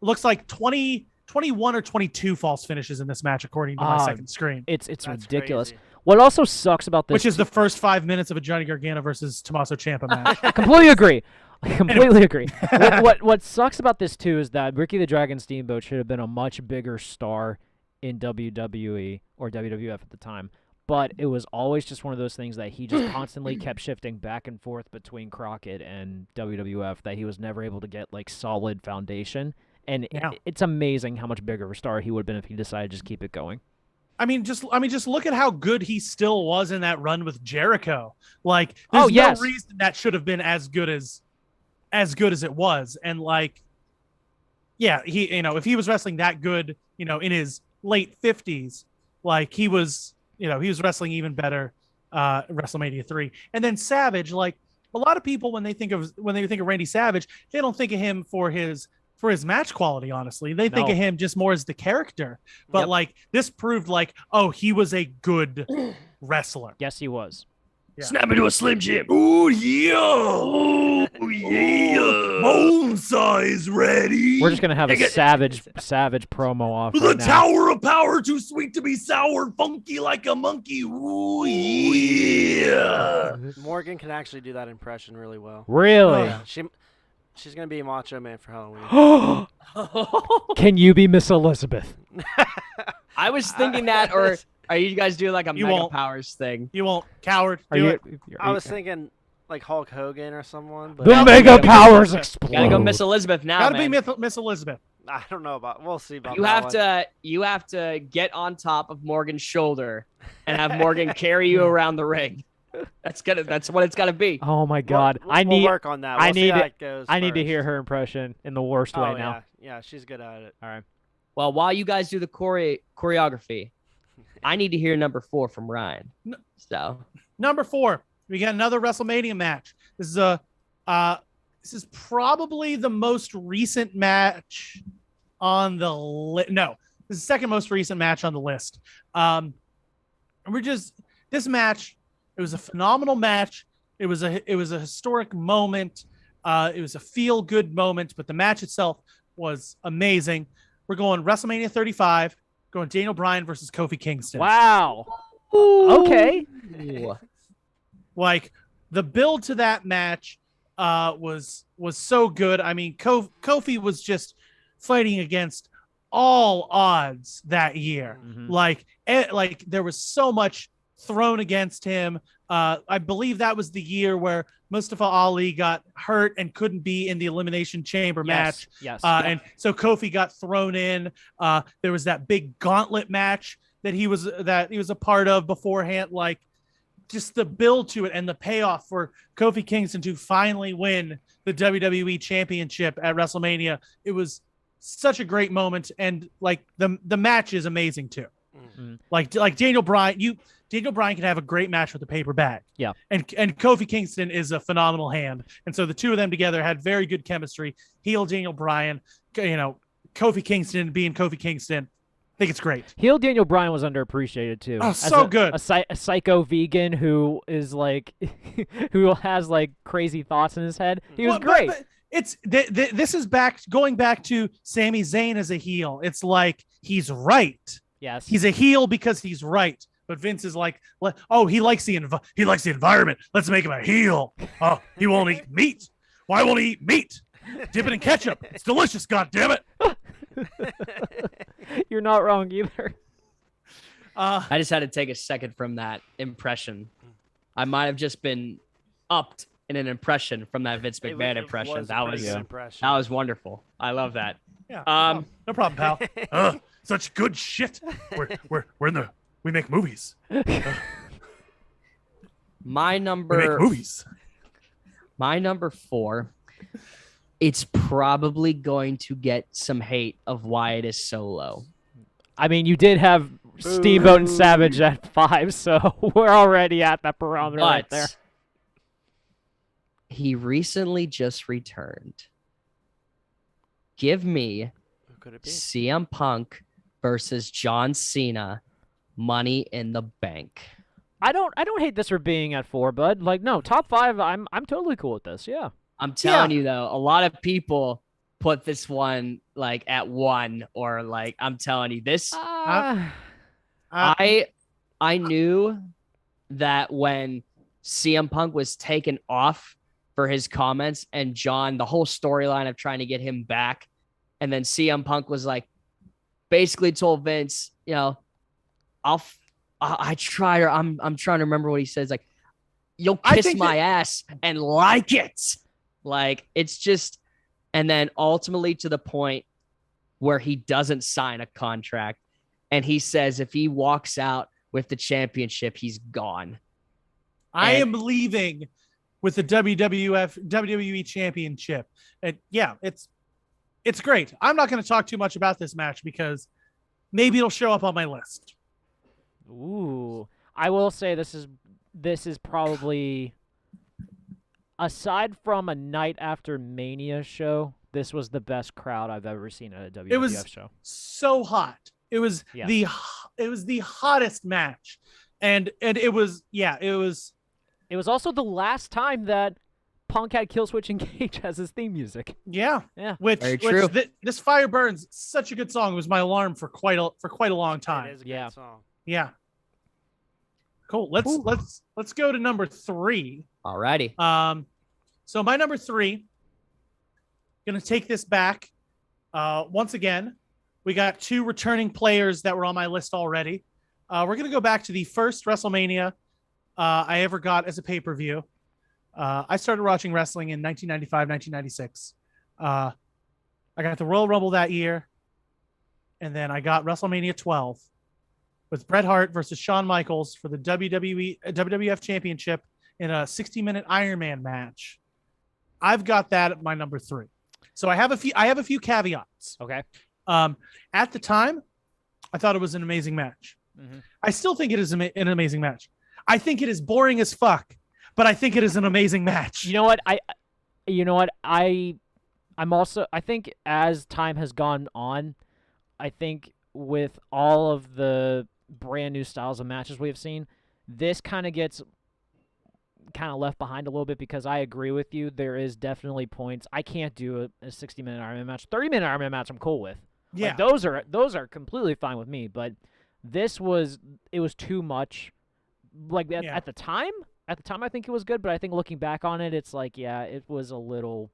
Looks like 21 or 22 false finishes in this match, according to my second screen. It's That's ridiculous. crazy. What also sucks about this, Which is the first 5 minutes of a Johnny Gargano versus Tommaso Ciampa match. I completely agree. I completely agree. What sucks about this too is that Ricky the Dragon Steamboat should have been a much bigger star in WWE or WWF at the time. But it was always just one of those things that he just constantly kept shifting back and forth between Crockett and WWF, that he was never able to get like solid foundation. And it's amazing how much bigger of a star he would have been if he decided to just keep it going. I mean, just look at how good he still was in that run with Jericho. Like, there's no reason that should have been as good as it was. And like, yeah, he, if he was wrestling that good, in his late 50s, like he was wrestling even better WrestleMania 3. And then Savage, like a lot of people when they think of Randy Savage, they don't think of him for his match quality, honestly. They think of him just more as the character. But like this proved like, oh, he was a good wrestler. Yes, he was. Yeah. Snap into a Slim Jim. Oh, yeah. Oh, yeah. Bone size ready. We're just going to have a savage promo off The right now. Tower of Power, too sweet to be sour, funky like a monkey. Ooh, yeah. Morgan can actually do that impression really well. Really? She's going to be Macho Man for Halloween. Can you be Miss Elizabeth? I was thinking that, or are you guys doing like a Mega Powers thing? You won't, coward. I was thinking like Hulk Hogan or someone. But the Mega Powers explode. Gotta go Miss Elizabeth now, Gotta man. be Miss Elizabeth. I don't know we'll see about You that have to get on top of Morgan's shoulder and have Morgan carry you around the ring. That's what it's got to be. Oh my God! We'll work on that. We'll see how it goes I need to first. hear her impression in the worst way now. Yeah, she's good at it. All right. Well, while you guys do the choreography, I need to hear number 4 from Ryan. So number 4, we got another WrestleMania match. This is probably the most recent match on the list. No, this is the second most recent match on the list. This match. It was a phenomenal match. It was a historic moment. It was a feel-good moment, but the match itself was amazing. We're going WrestleMania 35, going Daniel Bryan versus Kofi Kingston. Wow. Okay. Like the build to that match was so good. I mean, Kofi was just fighting against all odds that year. Mm-hmm. Like there was so much thrown against him. I believe that was the year where Mustafa Ali got hurt and couldn't be in the Elimination Chamber match. Yes. And so Kofi got thrown in. There was that big gauntlet match that he was a part of beforehand. Like just the build to it and the payoff for Kofi Kingston to finally win the WWE Championship at WrestleMania. It was such a great moment, and like the match is amazing too. Mm-hmm. Like Daniel Bryan can have a great match with a paper bag. Yeah. And Kofi Kingston is a phenomenal hand. And so the two of them together had very good chemistry. Heel Daniel Bryan, Kofi Kingston being Kofi Kingston. I think it's great. Heel Daniel Bryan was underappreciated too. Oh, so good. A psycho vegan who is like, who has like crazy thoughts in his head. He was great. But this is going back to Sami Zayn as a heel. It's like he's right. Yes. He's a heel because he's right. But Vince is like, oh, he likes the environment. Let's make him a heel. Oh, he won't eat meat. Why won't he eat meat? Dip it in ketchup. It's delicious. God damn it. You're not wrong either. I just had to take a second from that impression. I might have just been upped in an impression from that Vince McMahon impression. That was wonderful. I love that. Yeah. No problem, pal. Such good shit. We make movies. My number. We make movies. My number 4. It's probably going to get some hate of why it is so low. I mean, you did have Steamboat and Savage at 5, so we're already at that barometer right there. He recently just returned. Give me CM Punk versus John Cena, Money in the Bank. I don't hate this for being at 4, bud. Like, no, top 5. I'm totally cool with this. Yeah. I'm telling you though, a lot of people put this one like at 1 or like I'm telling you this. I knew that when CM Punk was taken off for his comments and John, the whole storyline of trying to get him back, and then CM Punk was like, basically told Vince, you know, I tried, or I'm trying to remember what he says, like, you'll kiss my ass and like it. Like, it's just, and then ultimately to the point where he doesn't sign a contract. And he says if he walks out with the championship, he's gone. I am leaving with the WWE Championship. And yeah, it's great. I'm not going to talk too much about this match because maybe it'll show up on my list. Ooh, I will say this is probably, aside from a Night After Mania show, this was the best crowd I've ever seen at a WWF show. So hot. It was the hottest match, and it was also the last time that Punk had Killswitch Engage as his theme music. Yeah. Very true. This Fire Burns, such a good song. It was my alarm for quite a long time. It is a good song. Yeah. Cool. Let's go to number 3. Alrighty. So my number 3, gonna take this back. Once again, we got 2 returning players that were on my list already. We're gonna go back to the first WrestleMania I ever got as a pay-per-view. I started watching wrestling in 1995, 1996. I got the Royal Rumble that year, and then I got WrestleMania 12 with Bret Hart versus Shawn Michaels for the WWF Championship in a 60-minute Iron Man match. I've got that at my number 3. So I have a few caveats. Okay. At the time, I thought it was an amazing match. Mm-hmm. I still think it is an amazing match. I think it is boring as fuck, but I think it is an amazing match. You know what? I'm also, I think as time has gone on, I think with all of the brand new styles of matches we've seen, this kind of gets left behind a little bit, because I agree with you. There is definitely points. I can't do a 60-minute Iron Man match. 30-minute Iron Man match I'm cool with. Yeah. Like, those are completely fine with me, but it was too much. Like at the time I think it was good, but I think looking back on it, it's like, yeah, it was a little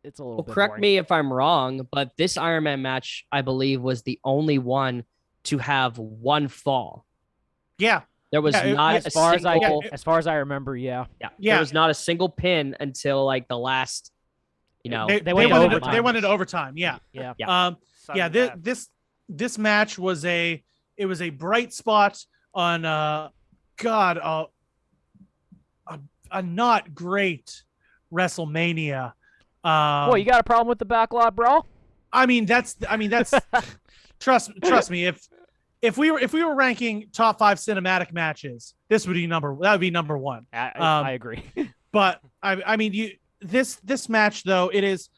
bit correct boring. me if I'm wrong, but this Iron Man match, I believe, was the only one to have one fall. Yeah. There was not as far as I remember, yeah. There was not a single pin until like the last, they went into overtime. Yeah. This match was a bright spot on a not great WrestleMania. You got a problem with the backlot, bro? I mean that's trust me, if we were ranking top 5 cinematic matches, that would be number 1. I agree. But I mean, this match though, it is,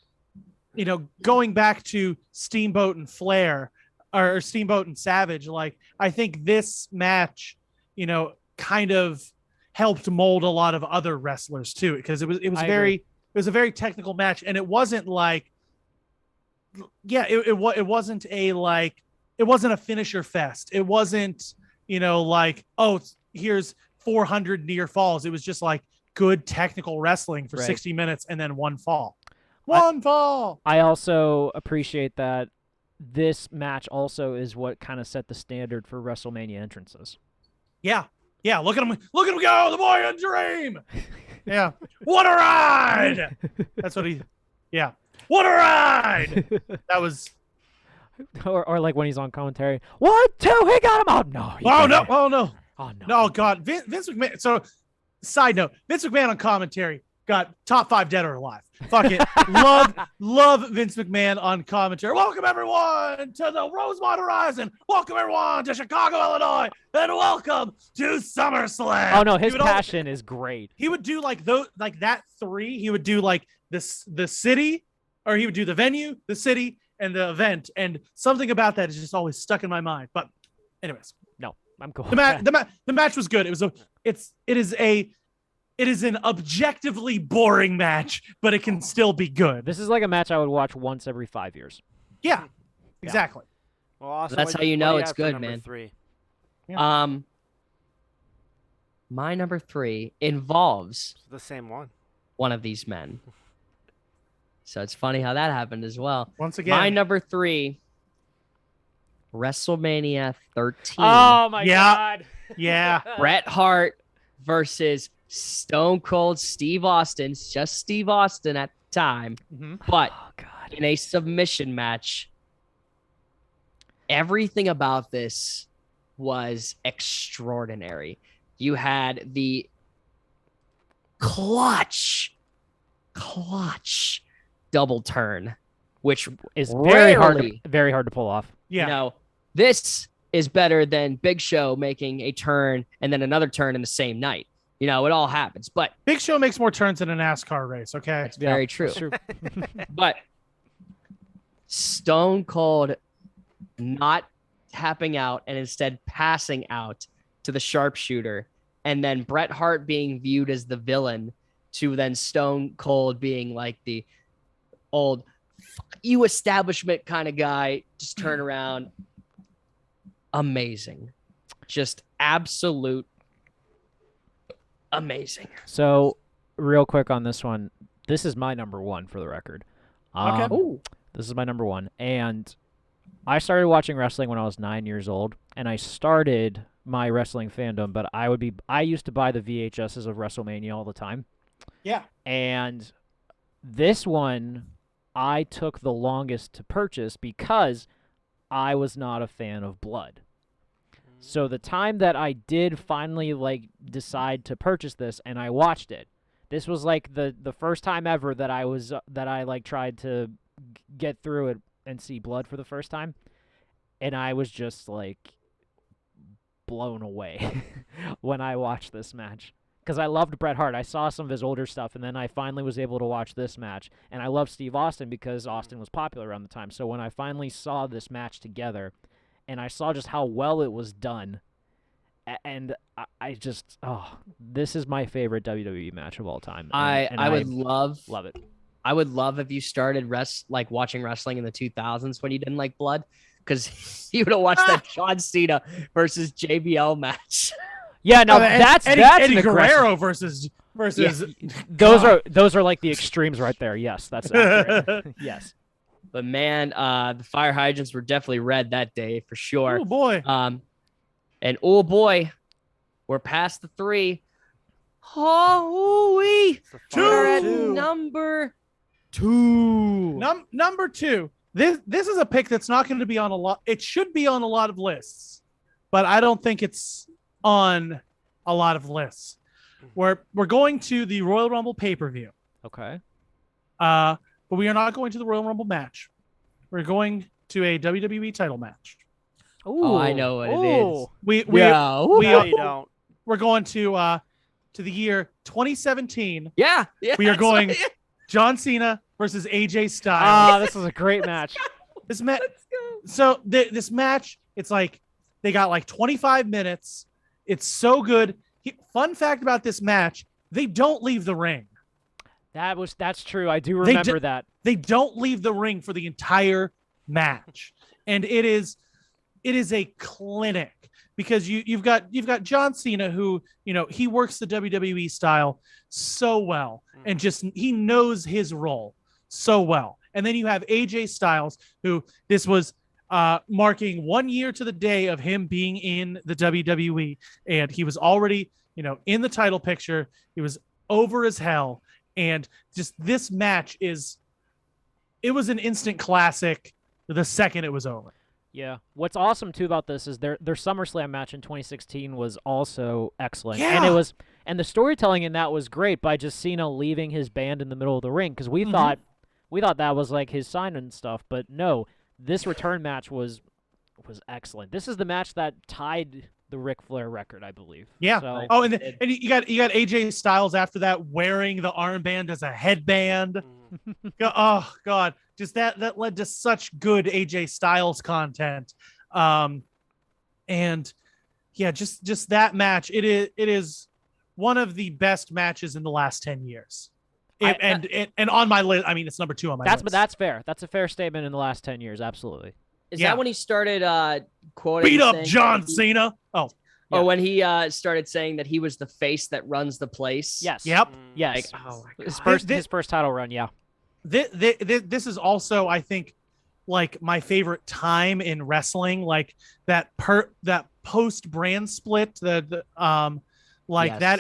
going back to Steamboat and Flair, or Steamboat and Savage. Like, I think this match, kind of helped mold a lot of other wrestlers too, because it was a very technical match, and it wasn't like, it wasn't a finisher fest. It wasn't, like, oh, here's 400 near falls. It was just like good technical wrestling for 60 minutes and then one fall. Fall. I also appreciate that this match also is what kind of set the standard for WrestleMania entrances. Yeah. Yeah. Look at him go. The boy in dream. Yeah. What a ride. That's what yeah. What a ride. That was. Or like when he's on commentary, 1, 2, he got him. Oh no! Oh no! No, God, Vince McMahon. So, side note: Vince McMahon on commentary got top 5 dead or alive. Fuck it, love Vince McMahon on commentary. Welcome everyone to the Rosemont Horizon. Welcome everyone to Chicago, Illinois, and welcome to SummerSlam. Oh no, his passion is great. He would do like that 3. He would do like the city, or he would do the venue, the city, and the event, and something about that is just always stuck in my mind. But anyways, no, I'm cool. The match was good. It is a it is an objectively boring match, but it can still be good. This is like a match I would watch once every 5 years. Yeah, exactly. Well, Austin, That's how you know it's good, man. 3? Yeah. My number 3 involves the same one of these men. So it's funny how that happened as well. Once again, my number 3, WrestleMania 13. Oh my God. Yeah. Bret Hart versus Stone Cold Steve Austin. Just Steve Austin at the time. But in a submission match, everything about this was extraordinary. You had the clutch double turn, which is very hard to pull off. Yeah. You know, this is better than Big Show making a turn and then another turn in the same night. You know, it all happens. But Big Show makes more turns than a NASCAR race, okay? That's very true. That's true. But Stone Cold not tapping out and instead passing out to the sharpshooter, and then Bret Hart being viewed as the villain, to then Stone Cold being like the old fuck you establishment kind of guy, just turn around. Amazing. Just absolute amazing. So real quick on this one, this is my number 1 for the record. Okay. This is my number 1, and I started watching wrestling when I was 9 years old, and I started my wrestling fandom, but I used to buy the VHSs of WrestleMania all the time. Yeah. And this one I took the longest to purchase because I was not a fan of blood. So the time that I did finally decide to purchase this and I watched it, this was like the first time ever that I tried to get through it and see blood for the first time, and I was just blown away when I watched this match, because I loved Bret Hart. I saw some of his older stuff, and then I finally was able to watch this match, and I loved Steve Austin because Austin was popular around the time. So when I finally saw this match together, and I saw just how well it was done, and I just, this is my favorite WWE match of all time. I would love it. I would love if you started watching wrestling in the 2000s when you didn't like blood, because you would have watched that John Cena versus JBL match. Yeah, no, that's Eddie Guerrero versus. Yeah. Those are like the extremes right there. Yes, that's accurate. Yes. But man, the fire hydrants were definitely red that day for sure. Oh boy. And oh boy, we're past the 3. Holy, we're at number 2. Number 2. This is a pick that's not going to be on a lot. It should be on a lot of lists, but I don't think it's on a lot of lists. We're going to the Royal Rumble pay-per-view. Okay. But we are not going to the Royal Rumble match. We're going to a WWE title match. Oh, I know what it is. We're going to the year 2017. Yeah. We are going John Cena versus AJ Styles. This is a great match. This match. So this match, it's they got 25 minutes. It's so good. Fun fact about this match: they don't leave the ring. That's true. I do remember that. They don't leave the ring for the entire match, and it is a clinic, because you've got John Cena, who he works the WWE style so well, and just he knows his role so well. And then you have AJ Styles, who this was marking 1 year to the day of him being in the WWE, and he was already in the title picture. He was over as hell, and just this match it was an instant classic the second it was over. Yeah. What's awesome too about this is their SummerSlam match in 2016 was also excellent. Yeah. And the storytelling in that was great, by just Cena leaving his band in the middle of the ring, because we thought that was his sign and stuff, but no, this return match was excellent. This is the match that tied the Ric Flair record, I believe. Yeah. So, and you got AJ Styles after that wearing the armband as a headband. Oh God, just that led to such good AJ Styles content. And yeah, just that match. It is one of the best matches in the last 10 years. I- And on my list, I mean, it's number 2 on my list. But that's fair. That's a fair statement in the last 10 years. Absolutely. Is that when he started quoting? Beat up saying John that he- Cena. Oh. Or when he started saying that he was the face that runs the place. Yes. Yep. Yes. Like, oh my God. His first title run. Yeah. This is also, I think, like my favorite time in wrestling, like that post brand split, that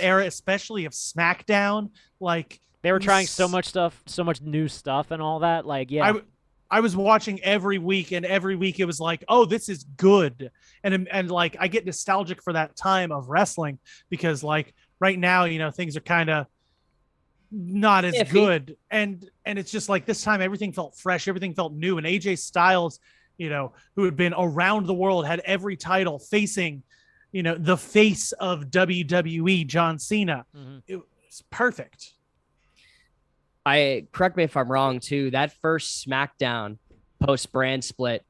era, especially of SmackDown. Like they were trying so much stuff, so much new stuff, and all that. Like, yeah. I was watching every week, and every week it was like, oh, this is good. And like, I get nostalgic for that time of wrestling because like right now, things are kind of not as iffy. good. And it's just like this time, everything felt fresh. Everything felt new. And AJ Styles, who had been around the world, had every title facing, the face of WWE, John Cena. Mhm. It was perfect. Correct me if I'm wrong too. That first SmackDown post brand split,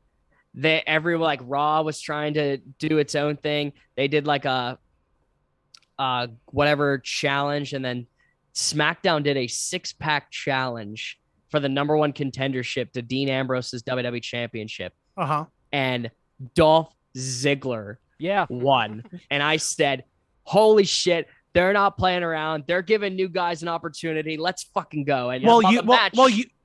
everyone like Raw was trying to do its own thing. They did like a whatever challenge, and then SmackDown did a 6-pack challenge for the number 1 contendership to Dean Ambrose's WWE Championship. And Dolph Ziggler won. And I said, holy shit, they're not playing around. They're giving new guys an opportunity. Let's fucking go. And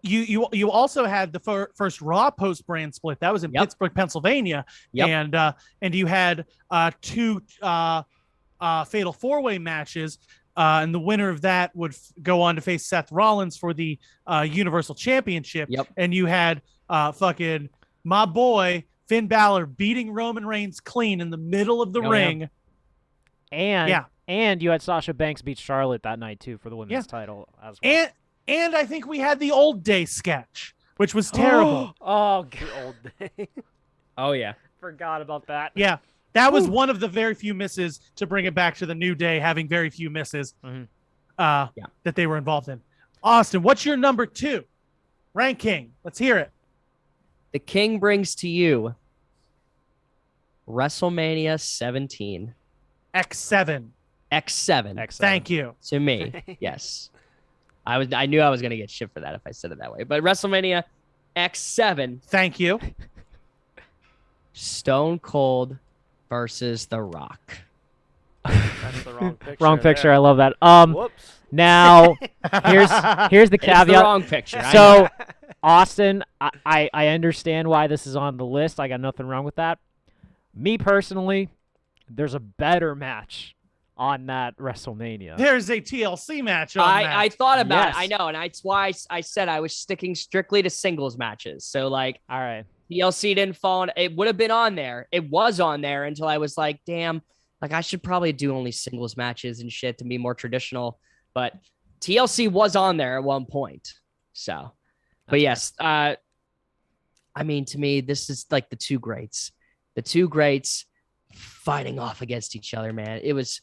you also had the first Raw post brand split. That was in Pittsburgh, Pennsylvania. And you had 2 fatal 4-way matches. And the winner of that would go on to face Seth Rollins for the Universal Championship. And you had fucking my boy Finn Balor beating Roman Reigns clean in the middle of the ring. And you had Sasha Banks beat Charlotte that night too for the women's title as well. And I think we had the Old Day sketch, which was terrible. Oh, the Old Day. Oh yeah, forgot about that. Yeah. That was one of the very few misses to bring it back to the New Day, having very few misses that they were involved in. Austin, what's your number 2? Rank King. Let's hear it. The King brings to you WrestleMania 17. X7. X7. Thank you. To me, yes. I knew I was going to get shit for that if I said it that way. But WrestleMania X7. Thank you. Stone Cold versus The Rock. That's the wrong picture. Wrong picture. There. I love that. Whoops. Now, here's the caveat. It's the wrong picture. So, Austin, I understand why this is on the list. I got nothing wrong with that. Me personally, there's a better match on that WrestleMania. There's a TLC match on that. I thought about it. I know, and that's why I said I was sticking strictly to singles matches. So, like, all right. TLC didn't fall. It would have been on there. It was on there until I was like, damn, like I should probably do only singles matches and shit to be more traditional. But TLC was on there at one point. So, but yes, I mean, to me, this is like the two greats fighting off against each other, man. It was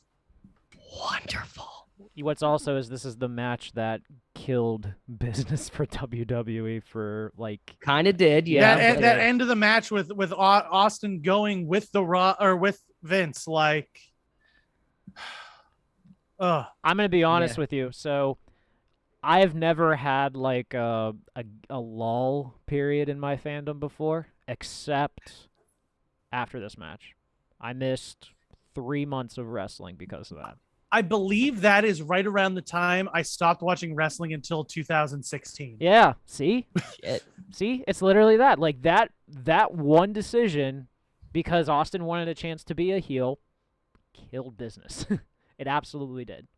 wonderful. What's also is this is the match that killed business for WWE for like kind of did, yeah. That end of the match with Austin going with the Raw or with Vince, like, I'm gonna be honest with you. So, I have never had like a lull period in my fandom before, except after this match. I missed 3 months of wrestling because of that. I believe that is right around the time I stopped watching wrestling until 2016. Yeah, see? See? It's literally that. Like that one decision, because Austin wanted a chance to be a heel, killed business. It absolutely did.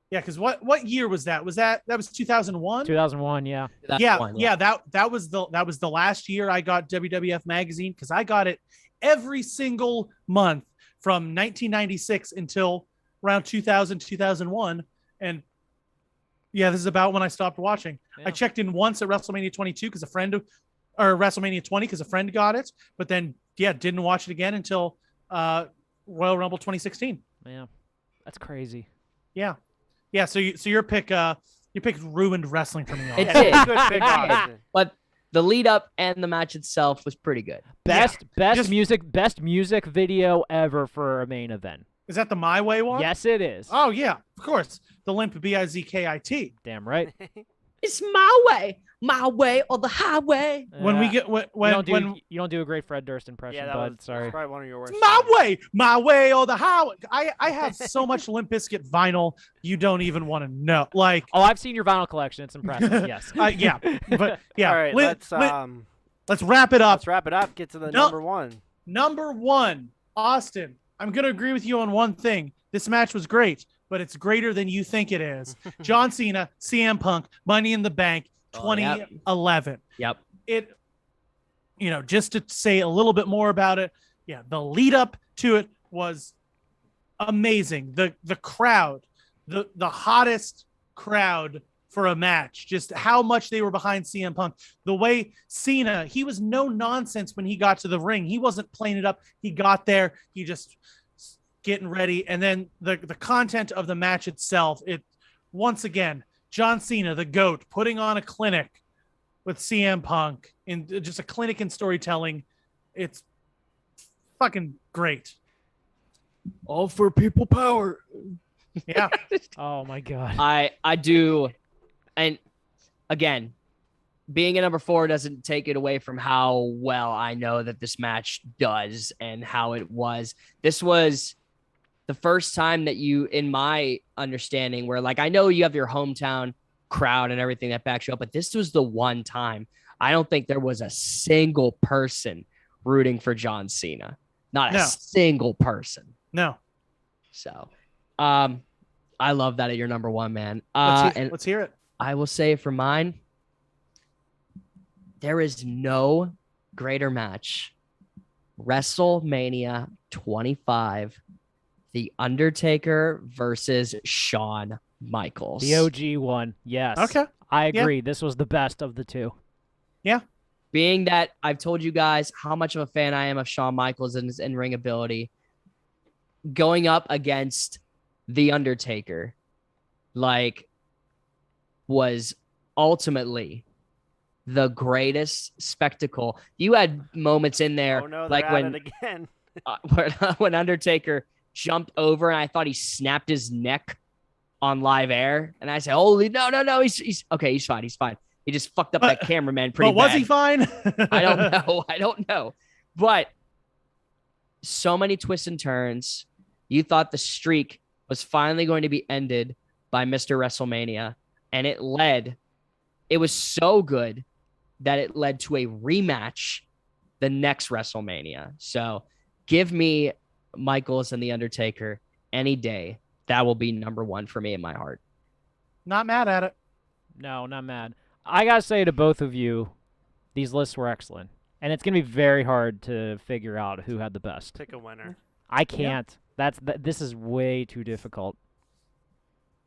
Yeah, because what year was that? That was 2001? 2001, yeah. That was the last year I got WWF magazine, because I got it every single month from 1996 until around 2000, 2001. And yeah, this is about when I stopped watching. Yeah. I checked in once at WrestleMania 22 because WrestleMania 20 because a friend got it, but then didn't watch it again until Royal Rumble 2016. Yeah, that's crazy. Yeah. So your pick ruined wrestling for me. It did. But the lead up and the match itself was pretty good. Best music video ever for a main event. Is that the My Way one? Yes, it is. Oh yeah, of course. The limp Bizkit. Damn right. It's my way or the highway. When we get when you don't do a great Fred Durst impression, Yeah, bud. Sorry. probably one of your worst. my way or the highway. I have so much Limp Bizkit vinyl you don't even want to know. Like, oh, I've seen your vinyl collection. It's impressive. Yes. Yeah, but yeah. All right, let's wrap it up. Let's wrap it up. Get to the number one. Number one, Austin. I'm gonna agree with you on one thing. This match was great, but it's greater than you think it is. John Cena, CM Punk, Money in the Bank, 2011. Yep. It, just to say a little bit more about it, yeah, the lead up to it was amazing. The crowd, the hottest crowd for a match, just how much they were behind CM Punk. The way Cena, he was no nonsense when he got to the ring. He wasn't playing it up. He got there. He just getting ready. And then the content of the match itself, it once again, John Cena, the GOAT, putting on a clinic with CM Punk, in just a clinic in storytelling. It's fucking great. All for people power. Yeah. Oh my God. I do. And again, being a number 4 doesn't take it away from how well I know that this match does and how it was. This was the first time that you, in my understanding, where like, I know you have your hometown crowd and everything that backs you up, but this was the one time I don't think there was a single person rooting for John Cena. Not a single person. No. So, I love that at your number 1, man. Let's hear it. I will say for mine, there is no greater match. WrestleMania 25, The Undertaker versus Shawn Michaels. The OG one. Yes. Okay. I agree. This was the best of the two. Yeah. Being that I've told you guys how much of a fan I am of Shawn Michaels and his in-ring ability, going up against The Undertaker, was ultimately the greatest spectacle. You had moments in there, when Undertaker jumped over and I thought he snapped his neck on live air, and I said, "Holy no, he's okay, he's fine. He just fucked up that cameraman pretty bad." But was he fine? I don't know. But so many twists and turns. You thought the streak was finally going to be ended by Mr. WrestleMania, and it was so good that it led to a rematch the next WrestleMania. So give me Michaels and The Undertaker any day. That will be number 1 for me in my heart. Not mad at it. No, not mad. I got to say to both of you, these lists were excellent. And it's going to be very hard to figure out who had the best. Pick a winner. I can't. This is way too difficult.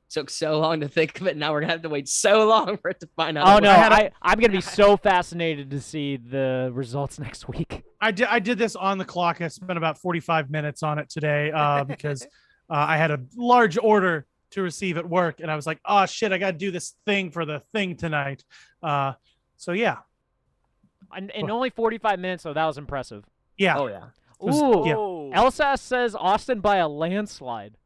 Took so long to think of it. Now we're gonna have to wait so long for it to find out. Oh no, I'm gonna be so fascinated to see the results next week. I did this on the clock. I spent about 45 minutes on it today because I had a large order to receive at work, and I was like, oh shit, I got to do this thing for the thing tonight. So yeah. In only 45 minutes, so that was impressive. Yeah. Oh yeah. Ooh. Yeah. Elsas says Austin by a landslide.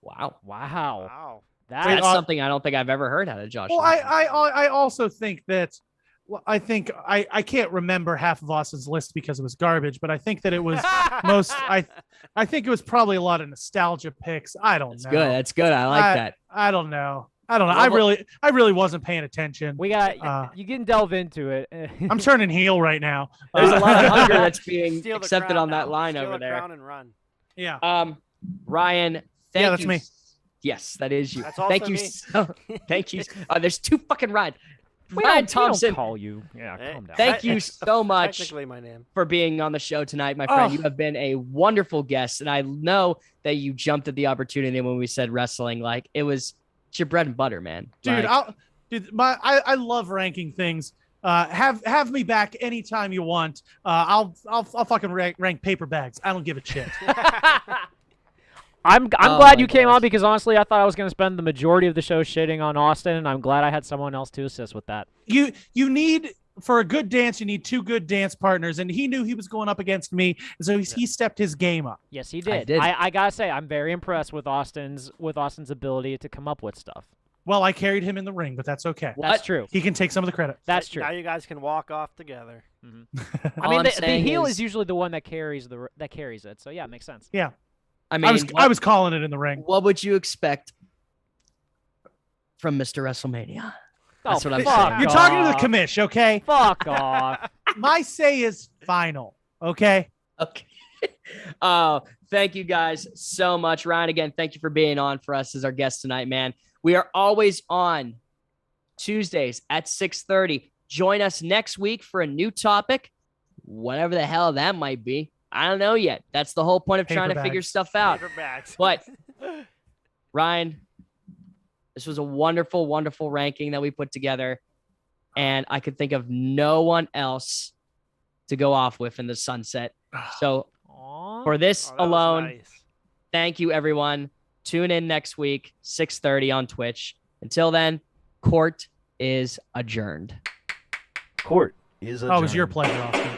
Wow. That's something I don't think I've ever heard out of Josh. Well, I also think that I think I can't remember half of Austin's list because it was garbage, but I think that it was I think it was probably a lot of nostalgia picks. I don't know. That's good. I like that. I don't know. I really wasn't paying attention. We got you can delve into it. I'm turning heel right now. There's a lot of hunger that's being accepted on that line over there. Crown and run. Yeah. Ryan, thank you. That's me. Yes, that is you. That's also thank you. me. Thank you. There's 2 fucking Ryan. We Ryan don't Thompson. call you. Yeah, calm down. Thank you so much Technically my name. for being on the show tonight, my friend. You have been a wonderful guest, and I know that you jumped at the opportunity when we said wrestling. Like it's your bread and butter, man. Dude, I love ranking things. Have me back anytime you want. I'll fucking rank paper bags. I don't give a shit. I'm glad you came on because honestly, I thought I was going to spend the majority of the show shitting on Austin, and I'm glad I had someone else to assist with that. You need for a good dance, you need two good dance partners, and he knew he was going up against me, so he stepped his game up. Yes, he did. I gotta say, I'm very impressed with Austin's ability to come up with stuff. Well, I carried him in the ring, but that's okay. That's true. He can take some of the credit. That's true. Now you guys can walk off together. I mean, the heel is usually the one that carries it. So yeah, it makes sense. Yeah. I mean, I was calling it in the ring. What would you expect from Mr. WrestleMania? That's what I'm saying. You're talking to the commish, okay? Fuck off. My say is final, okay? Okay. Thank you guys so much. Ryan, again, thank you for being on for us as our guest tonight, man. We are always on Tuesdays at 6:30. Join us next week for a new topic, whatever the hell that might be. I don't know yet. That's the whole point of trying to figure stuff out. But Ryan, this was a wonderful, wonderful ranking that we put together, and I could think of no one else to go off with in the sunset. So for this alone, thank you, everyone. Tune in next week, 6:30 on Twitch. Until then, court is adjourned. Court is adjourned. Oh, it was your pleasure, Austin.